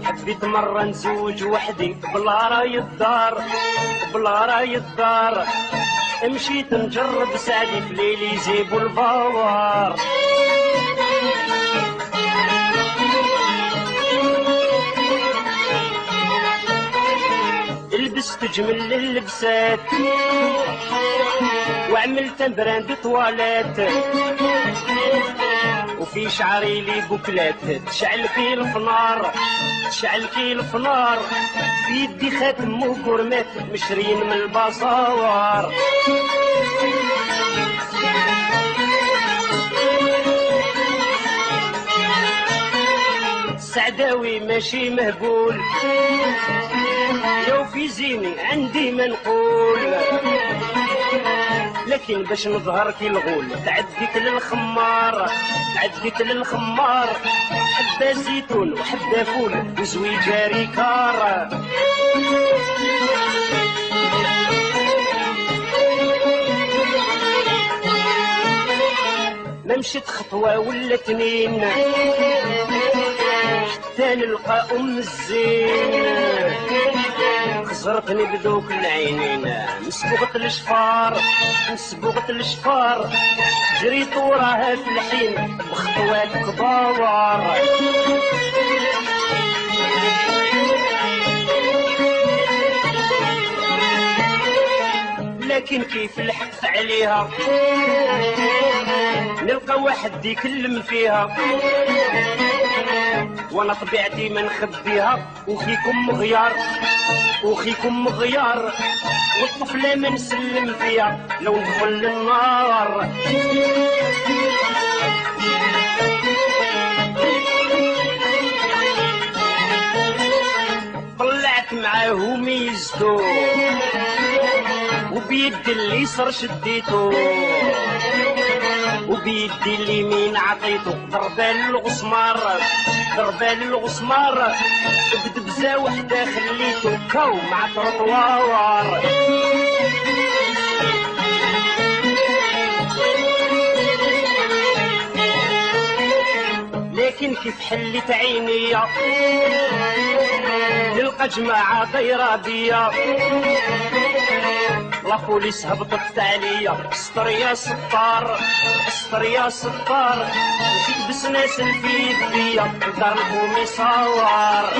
حبيت مرة نزوج وحدي بلا راي الدار، بلا راي الدار. مشيت نجرب سعدي في ليلي يجيبوا البوار. لبست جمل اللبسات وعملت براند تواليت، وفي شعري لي بوكلات تشعل فيه الفنار، تشعل فيه الفنار. في يدي خاتم وكرمات مشرين من البصاور. سعداوي ماشي مهبول، لو في زيني عندي ما نقول، لكن باش نظهر كي الغول تعديت للخمار، تعديت للخمار. حبة زيتون وحبة فول وزويجة ريكار. ما مشيت خطوة ولا تنين حتى نلقى أم الزين. خزرتني بذوك العينين مسبوغة الشفار، مسبوغة الشفار. جريت وراها في الحين بخطوات كبار. لكن كيف لحقت عليها نلقى واحد يكلم فيها، وانا طبيعتي ما نخبيها. وخيكم مغيار، وخيكم مغيار. والطفلة ما نسلم فيها لو ندخل للنار. طلعت معاه ميزتو وبيد اليسر شديتو، وبيدي اليمين عطيتو ضربة للغسمار، ضربة للغسمار. بدبزة وحدة خليتو كاو مع تروطوار. لكن كيف حلت عينيا نلقى جماعة دايرة بيا. لا بوليس هبطت عليا استر يا ستار، استر يا ستار. بس ناس الفيد بيا دار الكوميسار.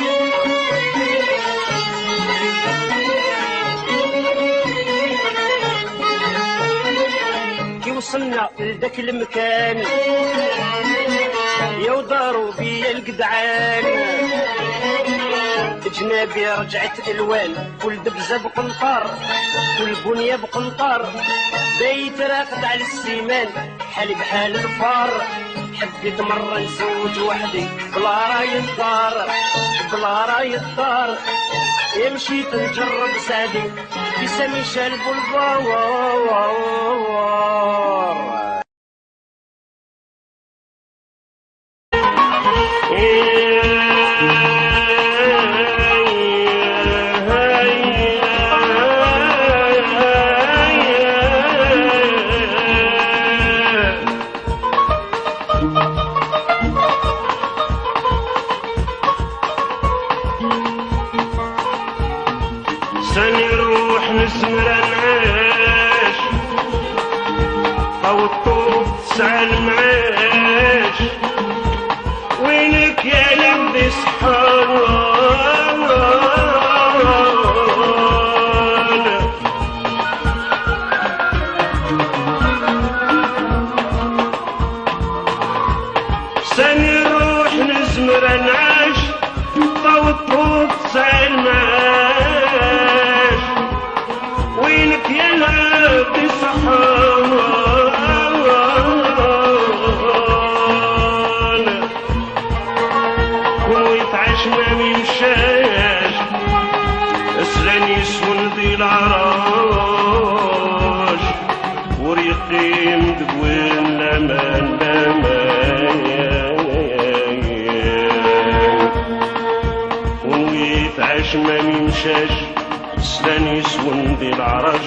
كي وصلنا لذاك المكان يا وداروا بيا الجدعان. جنابي رجعت الوان كل دبزه بقنطار، كل بنيه بقنطار. بيت راقد على السيمان حالي بحال الفار. حبيت مرة نزوج وحدي بلا راي الدار، بلا راي الدار. مشيت نجرب سعدي في سامي شال بولفار. نروح نزمر نعيش او الطوب تسعى المعاش وينك يا لبدي سبحان سني نروح نزمر نعيش طو الطوب تسعى المعاش وينك يا لبدي سبحان ما ميمشاش اسلاني يسوندي العراش وريقيم دقوين لمان ونويتعاش ما ميمشاش اسلاني يسوندي العراش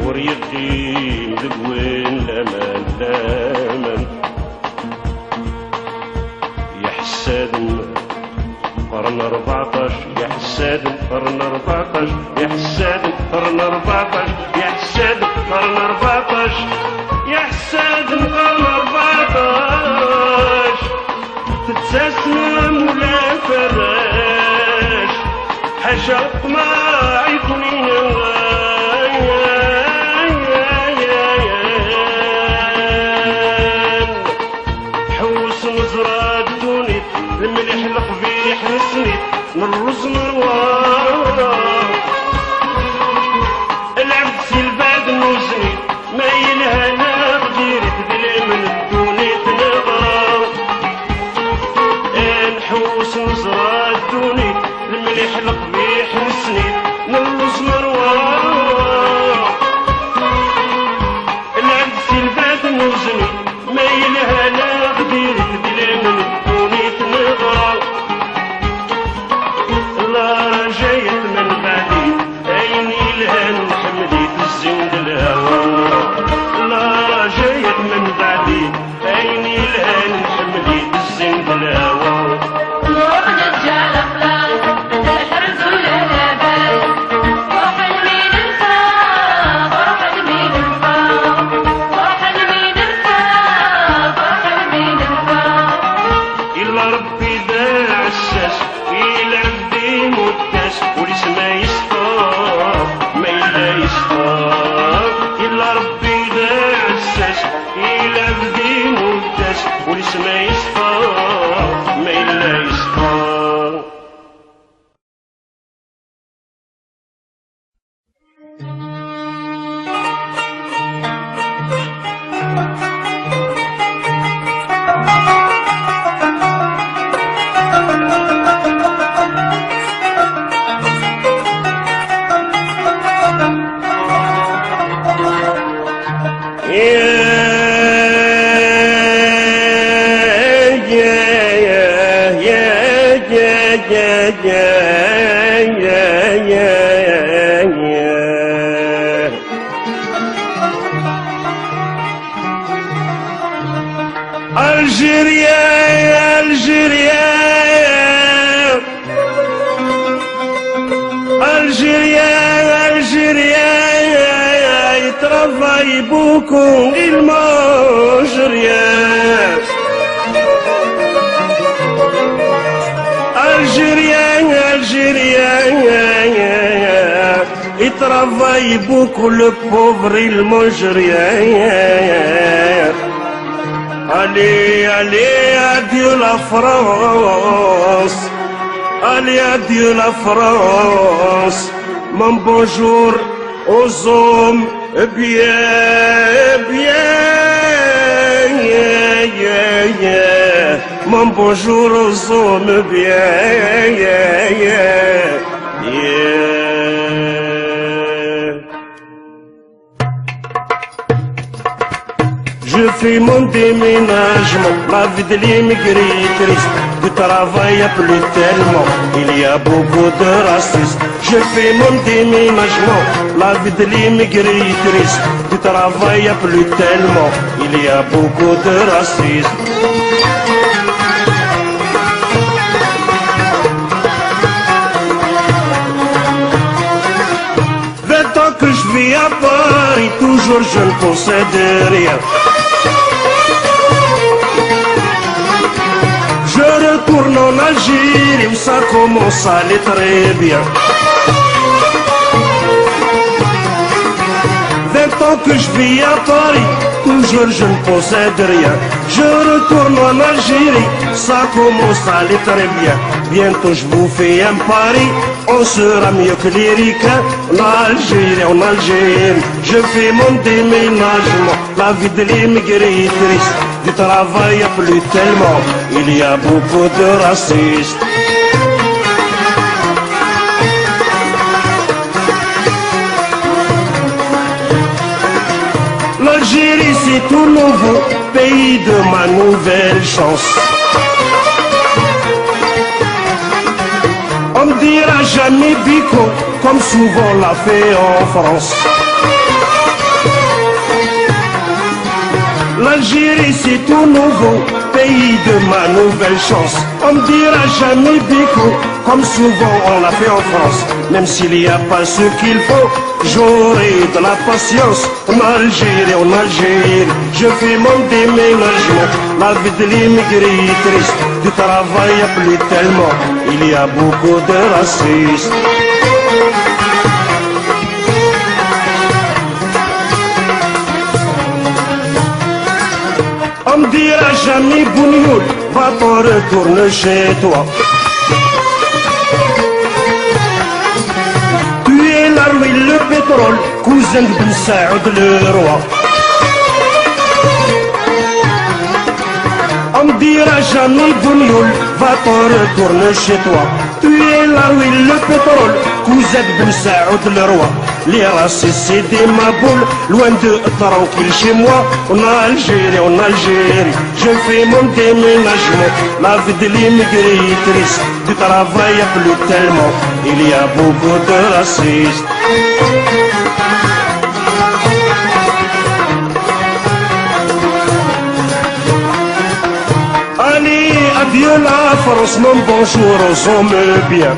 وريقيم دقوين لمان يا حساد قرن 14 يا حساد قرن 14 يا حساد قرن 14 يا حساد قرن 14 يا حساد قرن 14 تتساسم ولا فراش حاجة طماع يكون حوس مزرعة دوني المليح القبيح نسني نرز نروار العبد سلباد نوزني ما يلهنا غديرت بلا من الدوني تنغار نحوس نزرع دوني المليح القبيح نسني نرز نروار العبد سلباد نوزني ما يلهنا غديرت بلا من الدوني تنغار جايت من بعدي عيني الهان حمليت الزند الهوى لا جايت من بعدي عيني الهان حمليت الزند الهوى نروح نرجع الأخلاق الحرز ولا الأبد وحلمي ننسى وحلمي ننسى وحلمي ننسى وحلمي ننسى إلا ربي داع الساس إلا عبدي مداس وليس ما يسطار ما إلا يسطار إلا ربي داع الساس إلا عبدي مداس وليس ما يسطار ما إلا يسطار Algérie, il travaille beaucoup, il mange rien. Algérien, il travaille beaucoup, le pauvre, il mange rien. Allez, adieu la France. Allez, adieu la France. Mon bonjour aux hommes bien. Mon bonjour aux hommes bien. Je fais mon déménagement, la vie de l'immigré est triste, du travail y a plus tellement, il y a beaucoup de racistes. Je fais mon déménagement, la vie de l'immigré est triste, du travail y a plus tellement, il y a beaucoup de racistes. à Paris, toujours je ne possède rien. Je retourne en Algérie où ça commence à aller très bien. 20 ans que je vis à Paris, toujours je ne possède rien. Je retourne en Algérie, ça commence à aller très bien. Bientôt je vous fais un pari, on sera mieux que les ricains. En Algérie, je fais mon déménagement. La vie de l'immigré est triste, du travail y a plus tellement. Il y a beaucoup de racistes. L'Algérie c'est tout nouveau, pays de ma nouvelle chance. On me dira jamais bico, comme souvent l'a fait en France. L'Algérie c'est tout nouveau, pays de ma nouvelle chance. On me dira jamais bico, comme souvent on l'a fait en France. Même s'il n'y a pas ce qu'il faut, j'aurai de la patience. En Algérie, je fais mon déménagement. La vie de l'immigré est triste, du travail y a plus tellement. Il y a beaucoup de racistes. On me dira jamais Bougnoul, va-t'en retourne chez toi. Tu es la ruine, le pétrole, cousin de Ben Saoud le roi. On me dira jamais Bougnoul, va-t'en retourne chez toi. Tu es la ruine, le pétrole, cousin de Ben Saoud le roi. Les racistes c'est des maboules, loin de tranquille chez moi. En Algérie, je fais mon déménagement. La vie de l'immigré est triste, du travail y a plus tellement. Il y a beaucoup de racistes. Allez, adieu la France, mon bonjour aux hommes bien.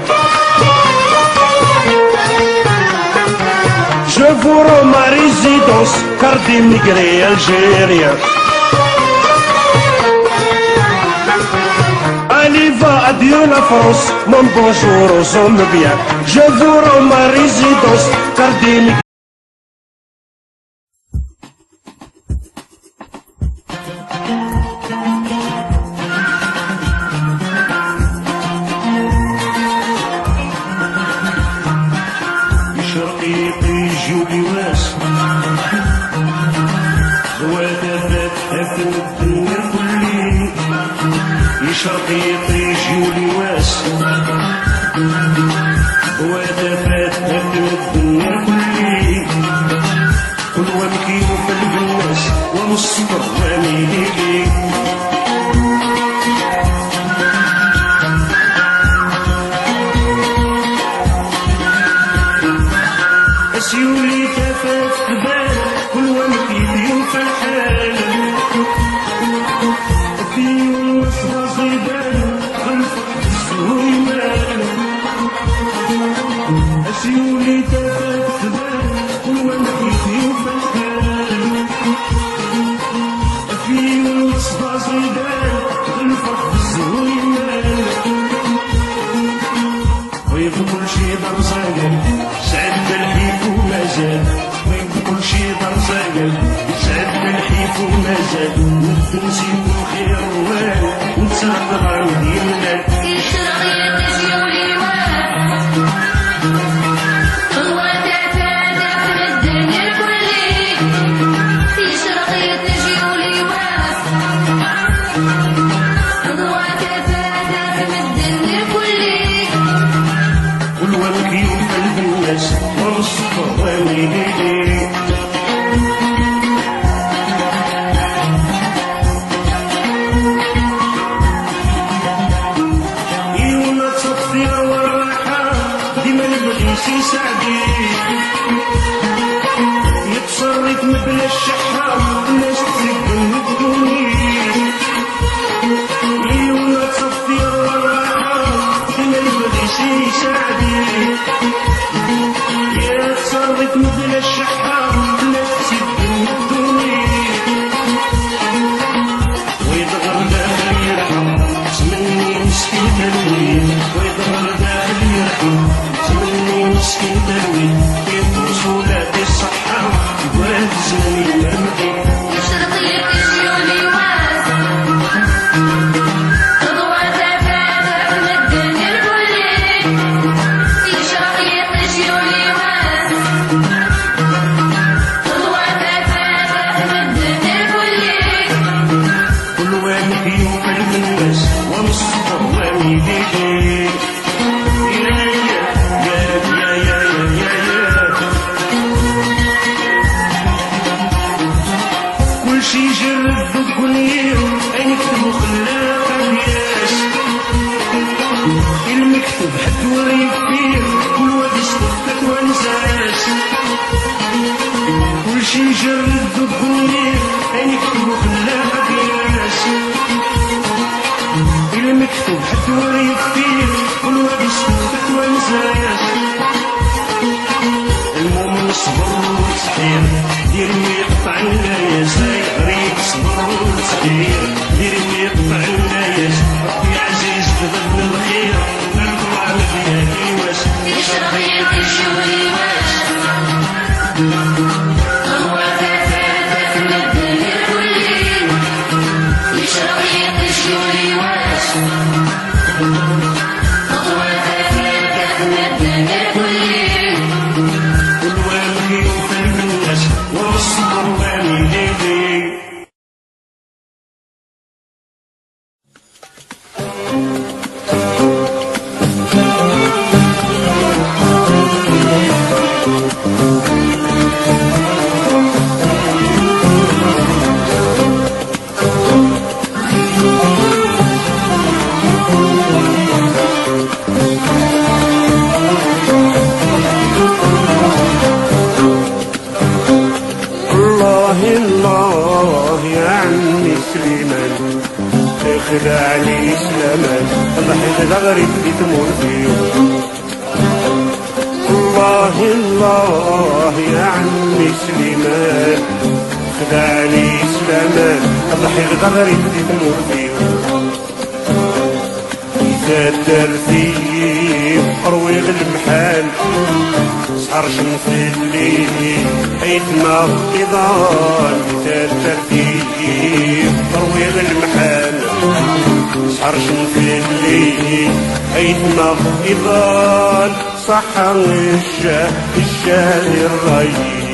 Je vous rends ma résidence, car d'immigrés algériens. Allez, va, adieu la France, mon bonjour aux hommes bien. Je vous rends ma résidence, car d'immigrés. شرقيتي جيولي واسع ودفات هدم الدنيا كلي كل ومكي وفلق الناس ومصبر واميلي لي اسيولي تفات قبال كل ومكي بيوم في الحال سيولي تفات خبال ومحي في وفكان في وصفا صيدان غلفة الزوينان ويب كل شي دار صاقل سعد الحيف ومازال ويب كل شي دار صاقل سعد الحيف ومازال نسيب الخير وال ونسرق عودي المال يتصرف مثل الشحة الناس تسرق النجومي ليونا تصفي الراحة كما البغيسي سعدي يتصرف مثل الشحة الشجر الذب النير عينك وخلاق ياس المكتوب حتى وريك فيه والوابس فتوى نزاياس المؤمن صبر وتحير دير ما يقطع الناس غريب صبر وتحير دير ما يقطع الناس ربي عزيز بذل الخير نرضى مدياني واش يشرب يمشي واش هو ثلاثة من الدنيا كلين يشرب يمشي واش هو ثلاثة من الدنيا كلين والوالي وفهم الناس والصبر والديدي الله يا عمي سليمان خدعني سلامان ضحيت ضغري في تمر فيه الله يا عمي سليمان خدعني سلامان ضحيت ضغري في تمر فيه إذا درتي رويغ المحال سهر شمس الليل حيث ما إضال إذا درتي رويغ المحال سهر شمس الليل حيث ما إضال صح الشاه الريب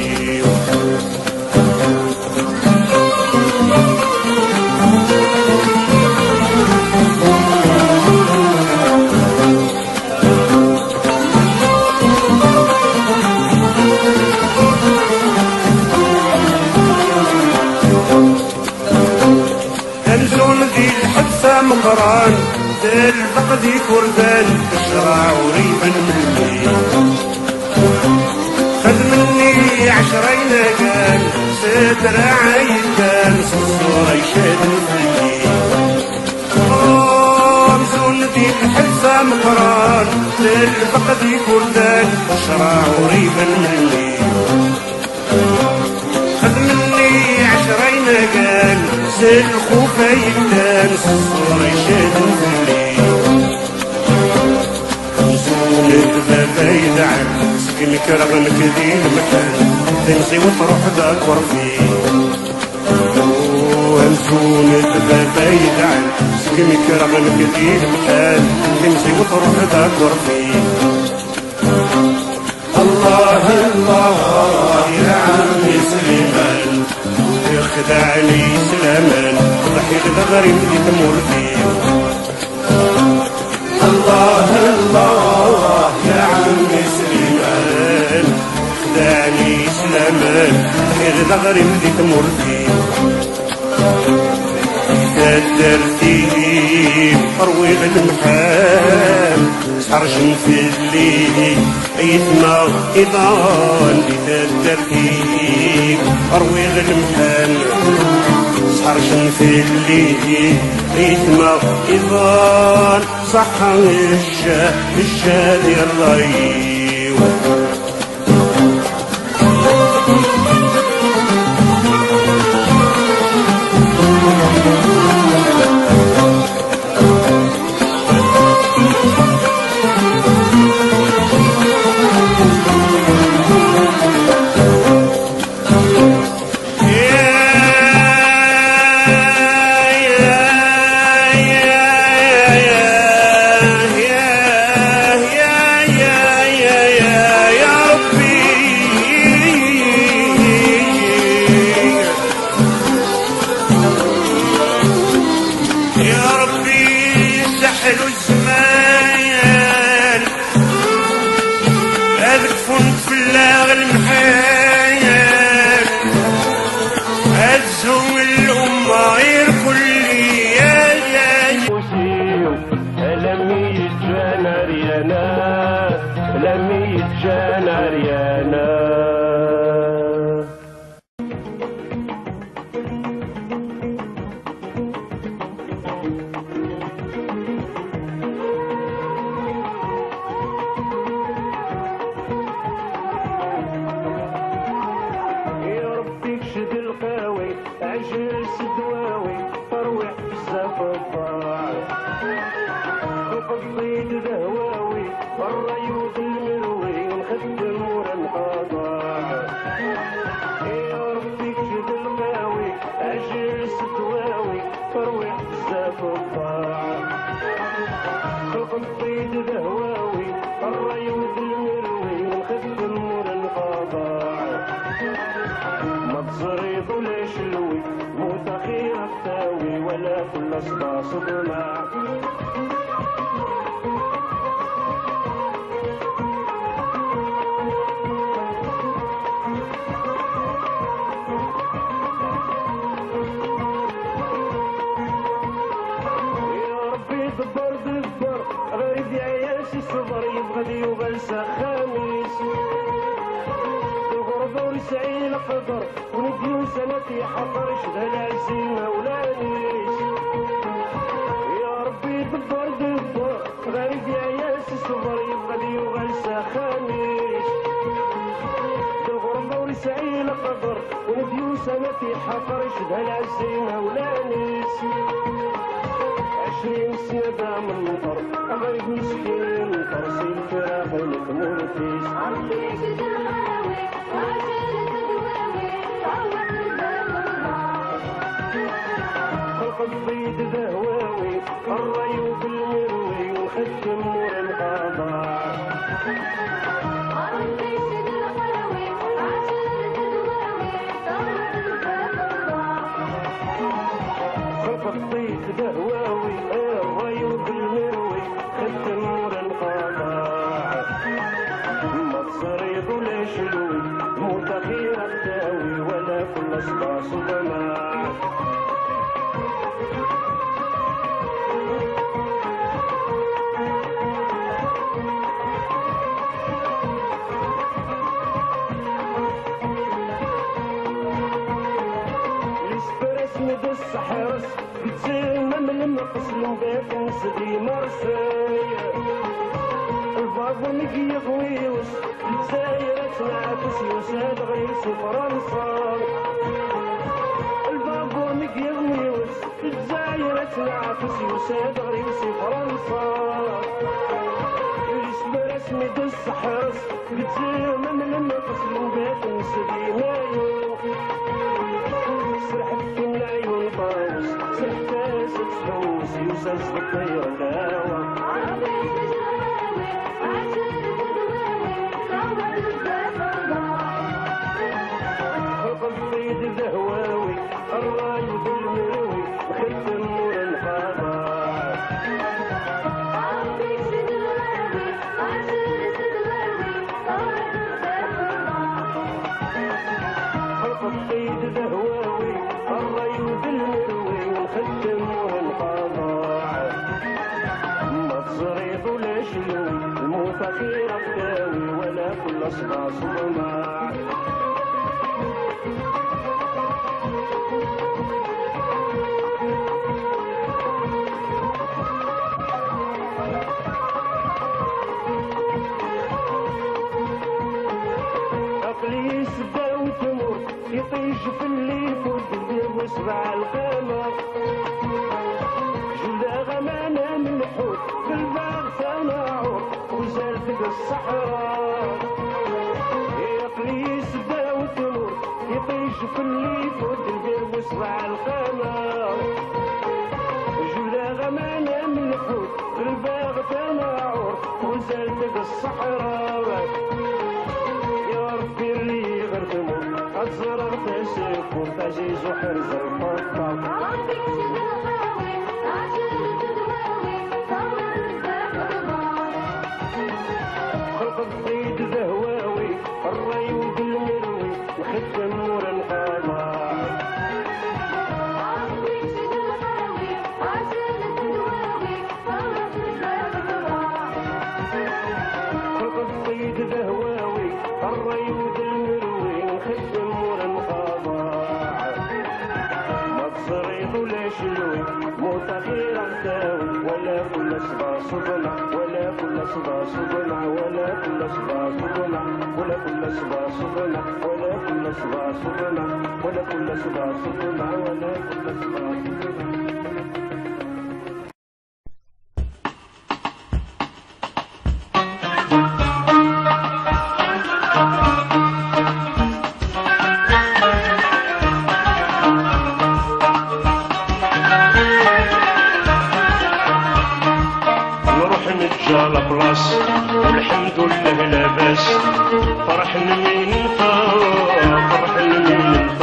مقران دير فقدي كردان الشرع وريبا مني خذ مني 10 كان ستر عيدان صصور يشاد فيي مزولتي الحلسة مقران دير فقدي كردان الشرع وريبا مني خذ مني 10 كان سيد الخوفة يبدان صصور يشاد فيي خمسون البابا يدعم سكنك رغم كذي المكان تنسي وتروح ذاك ورفي خمسون البابا يدعم سكنك رغم كذي المكان تنسي وتروح ذاك ورفي الله الله يا عمي سليمان يخدعني سلامان ضحيت ضغري اللي تمر فيه الله الله يا عمي سليمان خدعني سلامان ضحيت ضغري اللي تمر فيه إذا درتي رويغ المحال سهر شمس الليل عيثنا إضان إذا درتي رويغ المحال سهر شمس الليل عيثنا إضان صح الشاد الريب صريط ولا شلوي موت أخيرا تاوي ولا كل صدى صدمة دبر دبر غريب يعيش الصبر يبغى ديوب خميس الغربة ورسعي القدر ونديو سنتي حضر شدها العزيز مولانيش يا ربي دبر دبر غريب يعيش الصبر يبغى ديوب خميس الغربة ورسعي القدر ونديو سنتي حضر شدها العزيز مولانيش 20 سنة دام المطر غريب مسكين فرسي الفراق مكمولتيش عرفيش الهواوي وعشان الدواوي تعود الباب خلق الضيد دهواوي الري وبالمروي وخدم نور القضاء عرفيش الهواوي وعشان الدواوي تعود الباب خلق الضيد دهواوي الري وبالمروي خدم نور القضاء ما تصريض ولا شلوي موت أخيرا تداوي ولا كل صدى صدمة السحرس بتسمم المقص لمباك نسدي مرسايا البابا مكي غويوس الجزاير تنعكس يوساد غيس فرنسا البابا مكي غويوس الجزاير تنعكس يوساد غيس فرنسا الاسم رسمي دو السحرس بتسمم المقص لمباك نسدي مايو سرحت العيون طاوس سرحت اسد فوس يوسف الطير الهوى عرفيش الهواوي وعشان الدواوي تعود الباب خلق الضيد دهواوي الراي بالمروي وخدم نور القضاء عرفيش الهواوي وعشان الدواوي تعود الباب خلق الضيد دهواوي الراي بالمروي وخدم نور القضاء ما تصريض ولا شلوي الموت أخيرا تداوي ولا كل صدى صدمة عقلي سدا وتمر يطيش في الليل فوق الدير وسبع القمر جودا غمانة من الحوت في الباغ تناعر وزالتك الصحراء عقلي سدا وتمر يطيش في الليل فوق الدير وسبع القمر جودا غمانة من الحوت في الباغ تناعر وزالتك الصحراء يا ربي اللي غير تمر أتزرر تسيف وتعزيز وحرز الفطر عرفيش الهواوي وعشان الدواوي تعود الباب خلق الضيد دهواوي الري وبالمروي وخدم نور القضاء عرفيش الهواوي وعشان الدواوي تعود الباب خلق الضيد دهواوي الري وبالمروي وخدم نور القضاء ما تصريض ولا شلوي موت أخيرا تاوي ولا كل صدى صدمة ولا كل صدى صدمة ولا كل صدى صدمة ولا كل صدى صدمة ولا كل صدى صدمة ولا كل صدى صدمة ولا كل صدى صدمة نروح نتجا بلاص والحمد لله لاباس فرح من انت فرح من انت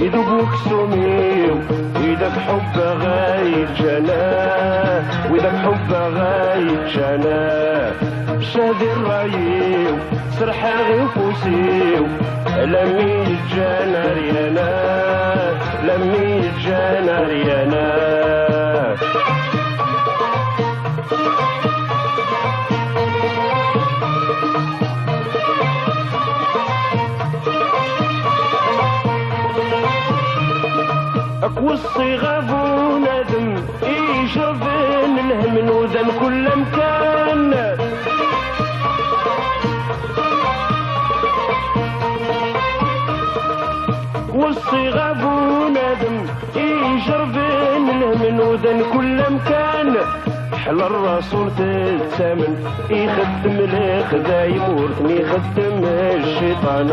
يذوبوك سميو وإذاك حب غايب جناه وإذاك حب غايب جناه شادي الرايو سرحة غيفوسيو لمي الجانا ريانا لمي الجانا ريانا أكوصي غابو ندم يشرب الهم نوذن كل مكان وصي غابو ندم يشرب الهم نوذن كل مكان حل الرسول تتسامن يخدم الخدايم ورثني يخدم الشيطان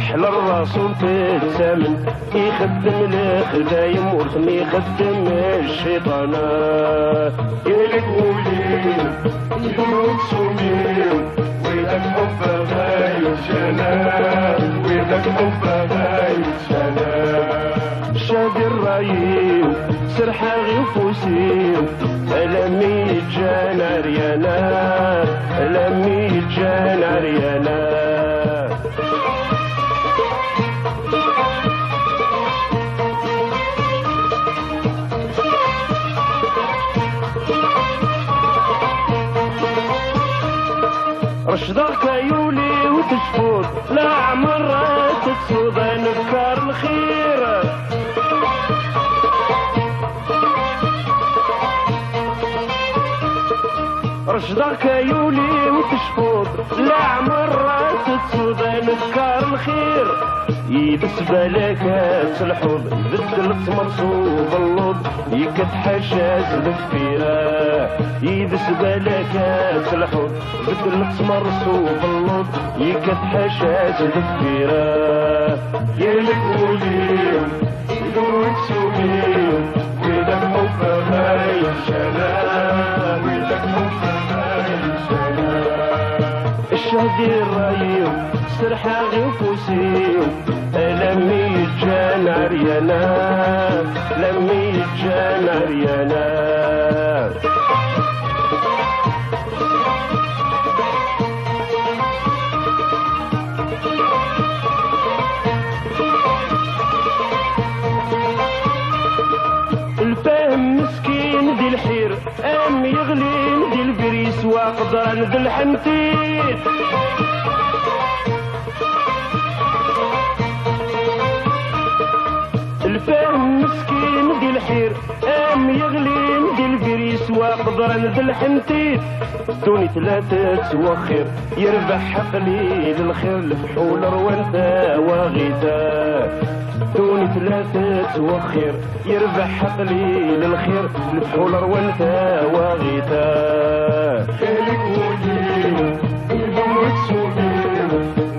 حل الرسول تتسامن يخدم الخدايم ورثني يخدم الشيطان يلك ولين يدوك سمين ويدك حب غايب جنان ويدك حب غايب جنان شادي الرايم سرحة غيفوسيم لمي جانا ريانا لمي جانا ريانا رشدك يولي وتشفوت لا عمرها تتسود نفكار الخير رشدك يولي وتشفوت لا عمرها تتسود نفكار الخير يدس بالك تلحوظ بدلت مرصوب اللوض يكت حشاش ذفيرة يدس بالك تلحوظ بدلت مرصوب اللوض يكت حشاش ذفيرة يلك وليم يدوك سوميم ويدك حب غايب جنان ويدك حب غايب جنان الشهدي الرايم سرحة غيفوسيو لمي جانا ريانا لمي جانا ريانا الفهم مسكين دي الحير ام يغلين دي البريس واقدر ذي الحنتيت الفهم مسكين دي الحير ام يغلين دي البريس واقدر ذي الحنتيت دوني ثلاثة توخر يربح حقلي للخير الفحول روانتا وغيتا دوني ثلاثة توخر يربح حقلي للخير الفحول روانتا وغيتا خيرك وليم يدوك سوبيم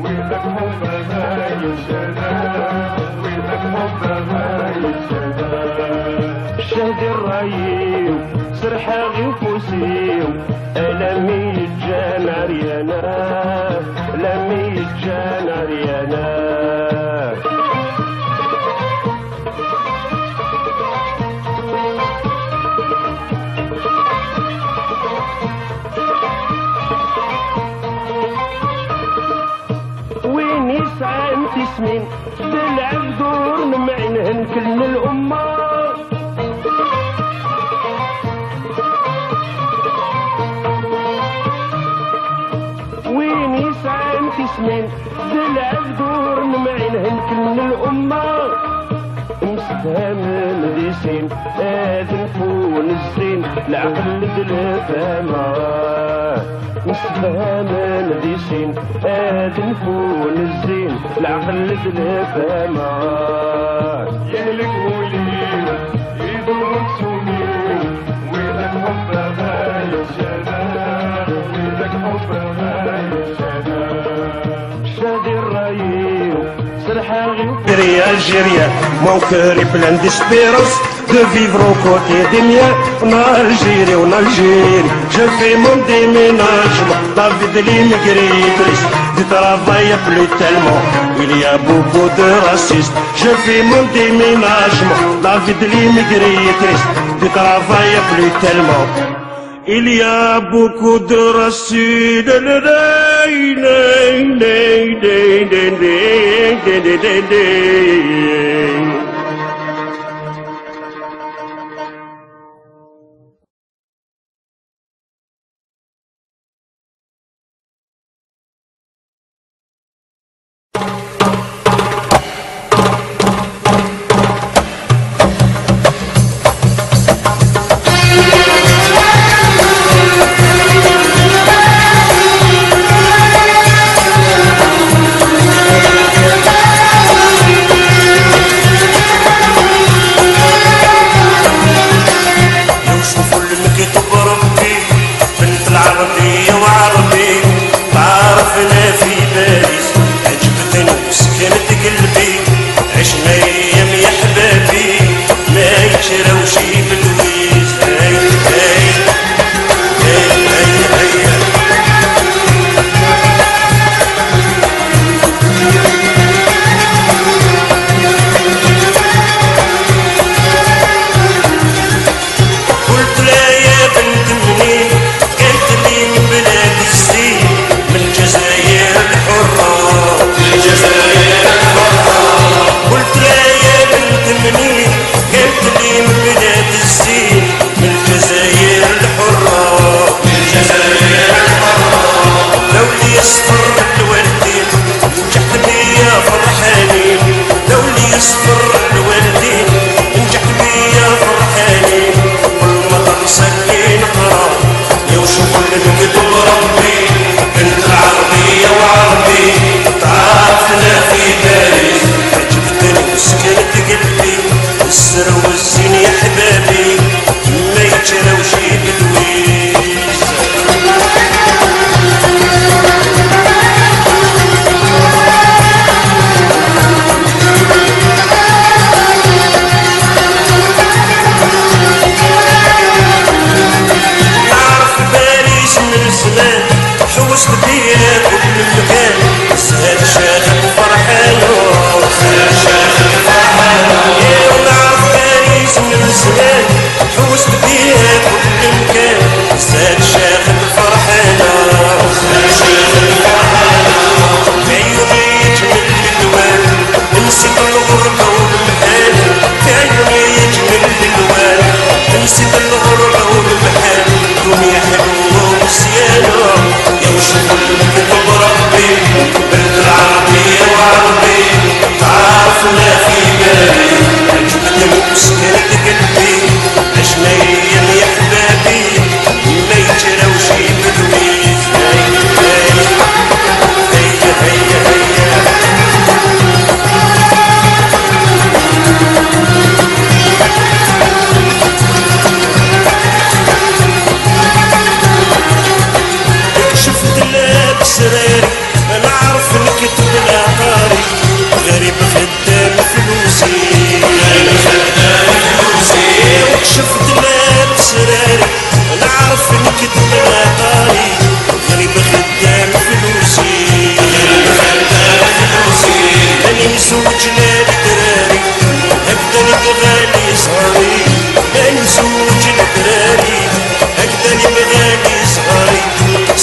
ويدك حب غايب جنان ويدك حب غايب جنان شهدي الرايم سرحة غيفوسيم لمي جانا ريانا لمي جانا ريانا وين يسعى انت سنين تلعب دور معينهن كل الأمة وين يسعى انت سنين تلعب دور معينهن كل الأمة مستهمل ذي سين هذا نفون الزين العقل دلفهمه مستهمل ذي سين هذا نفون الزين العقل دلفهمه يهلك وليم يدوك سمين ويدك حب غايب جنان ويدك حب غايب جنان شادي الرايم سرحة غير جيريا موكري بلان ديسبيروس de vivre aux côtés des miens en Algérie, en Algérie. Je fais mon déménagement, la vie de l'immigré triste, du travail plus tellement, il y a beaucoup de racistes. Je fais mon déménagement, la vie de l'immigré triste, du travail plus tellement, il y a beaucoup de racistes.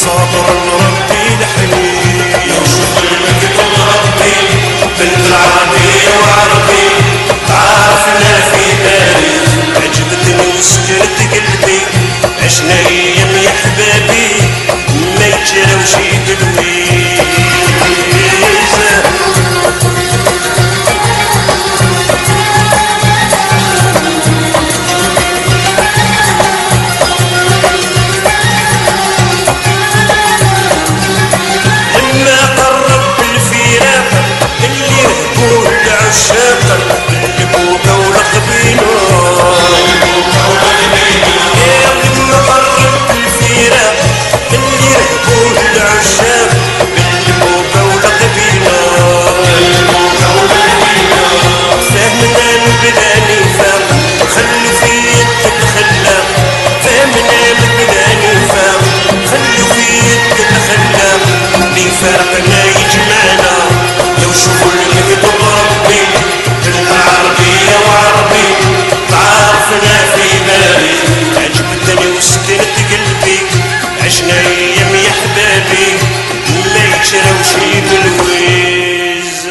صابر ربي لحني فرقنا يجمعنا لو شوفوا اللي كتب ربي كلها عربية وعربي تعرفنا في بالي عجبتني وسكنت قلبي عشنا ايام يا حبابي ما يتشراوش بالويز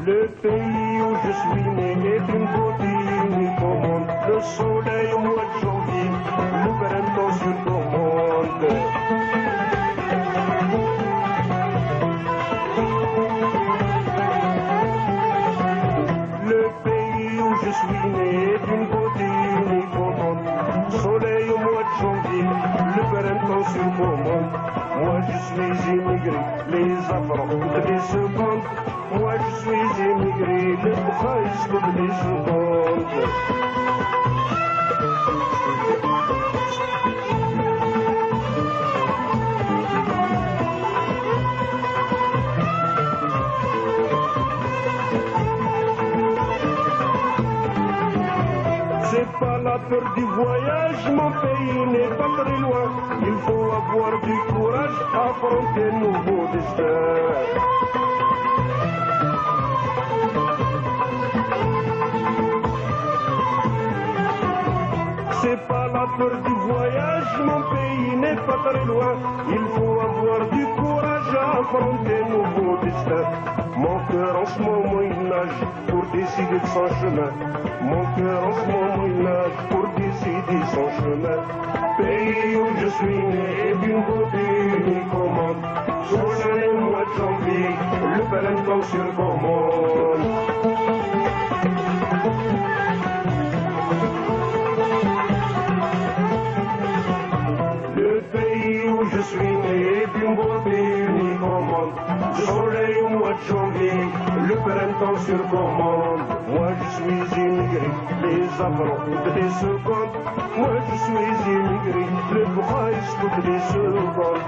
Le pays où je suis né est une beauté unique au monde. Le soleil au mois de janvier, le printemps sur commande. Le pays où je suis né est une beauté unique au monde. Soleil au mois de janvier, le printemps sur commande. Moi je suis immigré, les affronts toutes les secondes. Moi je suis immigré, le Boukharisk toutes les secondes. C'est pas la peur du voyage, mon pays n'est pas très loin. Il faut avoir du courage, affronter un nouveau destin. C'est pas la peur du voyage, mon pays n'est pas très loin. Il faut avoir du courage à affronter un nouveau destin. Mon cœur en ce Moyen-Âge pour décider de son chemin. Mon cœur en ce Moyen-Âge pour décider son chemin. Pays où je suis né et d'une beauté unique au monde. Soleil au mois de janvier, le printemps sur commande. Le pays où je suis né est d'une beauté unique au monde. Soleil au mois de janvier, le printemps sur commande. Moi je suis immigré, les affronts toutes les secondes. Moi je suis immigré, le Boukharisk toutes les secondes.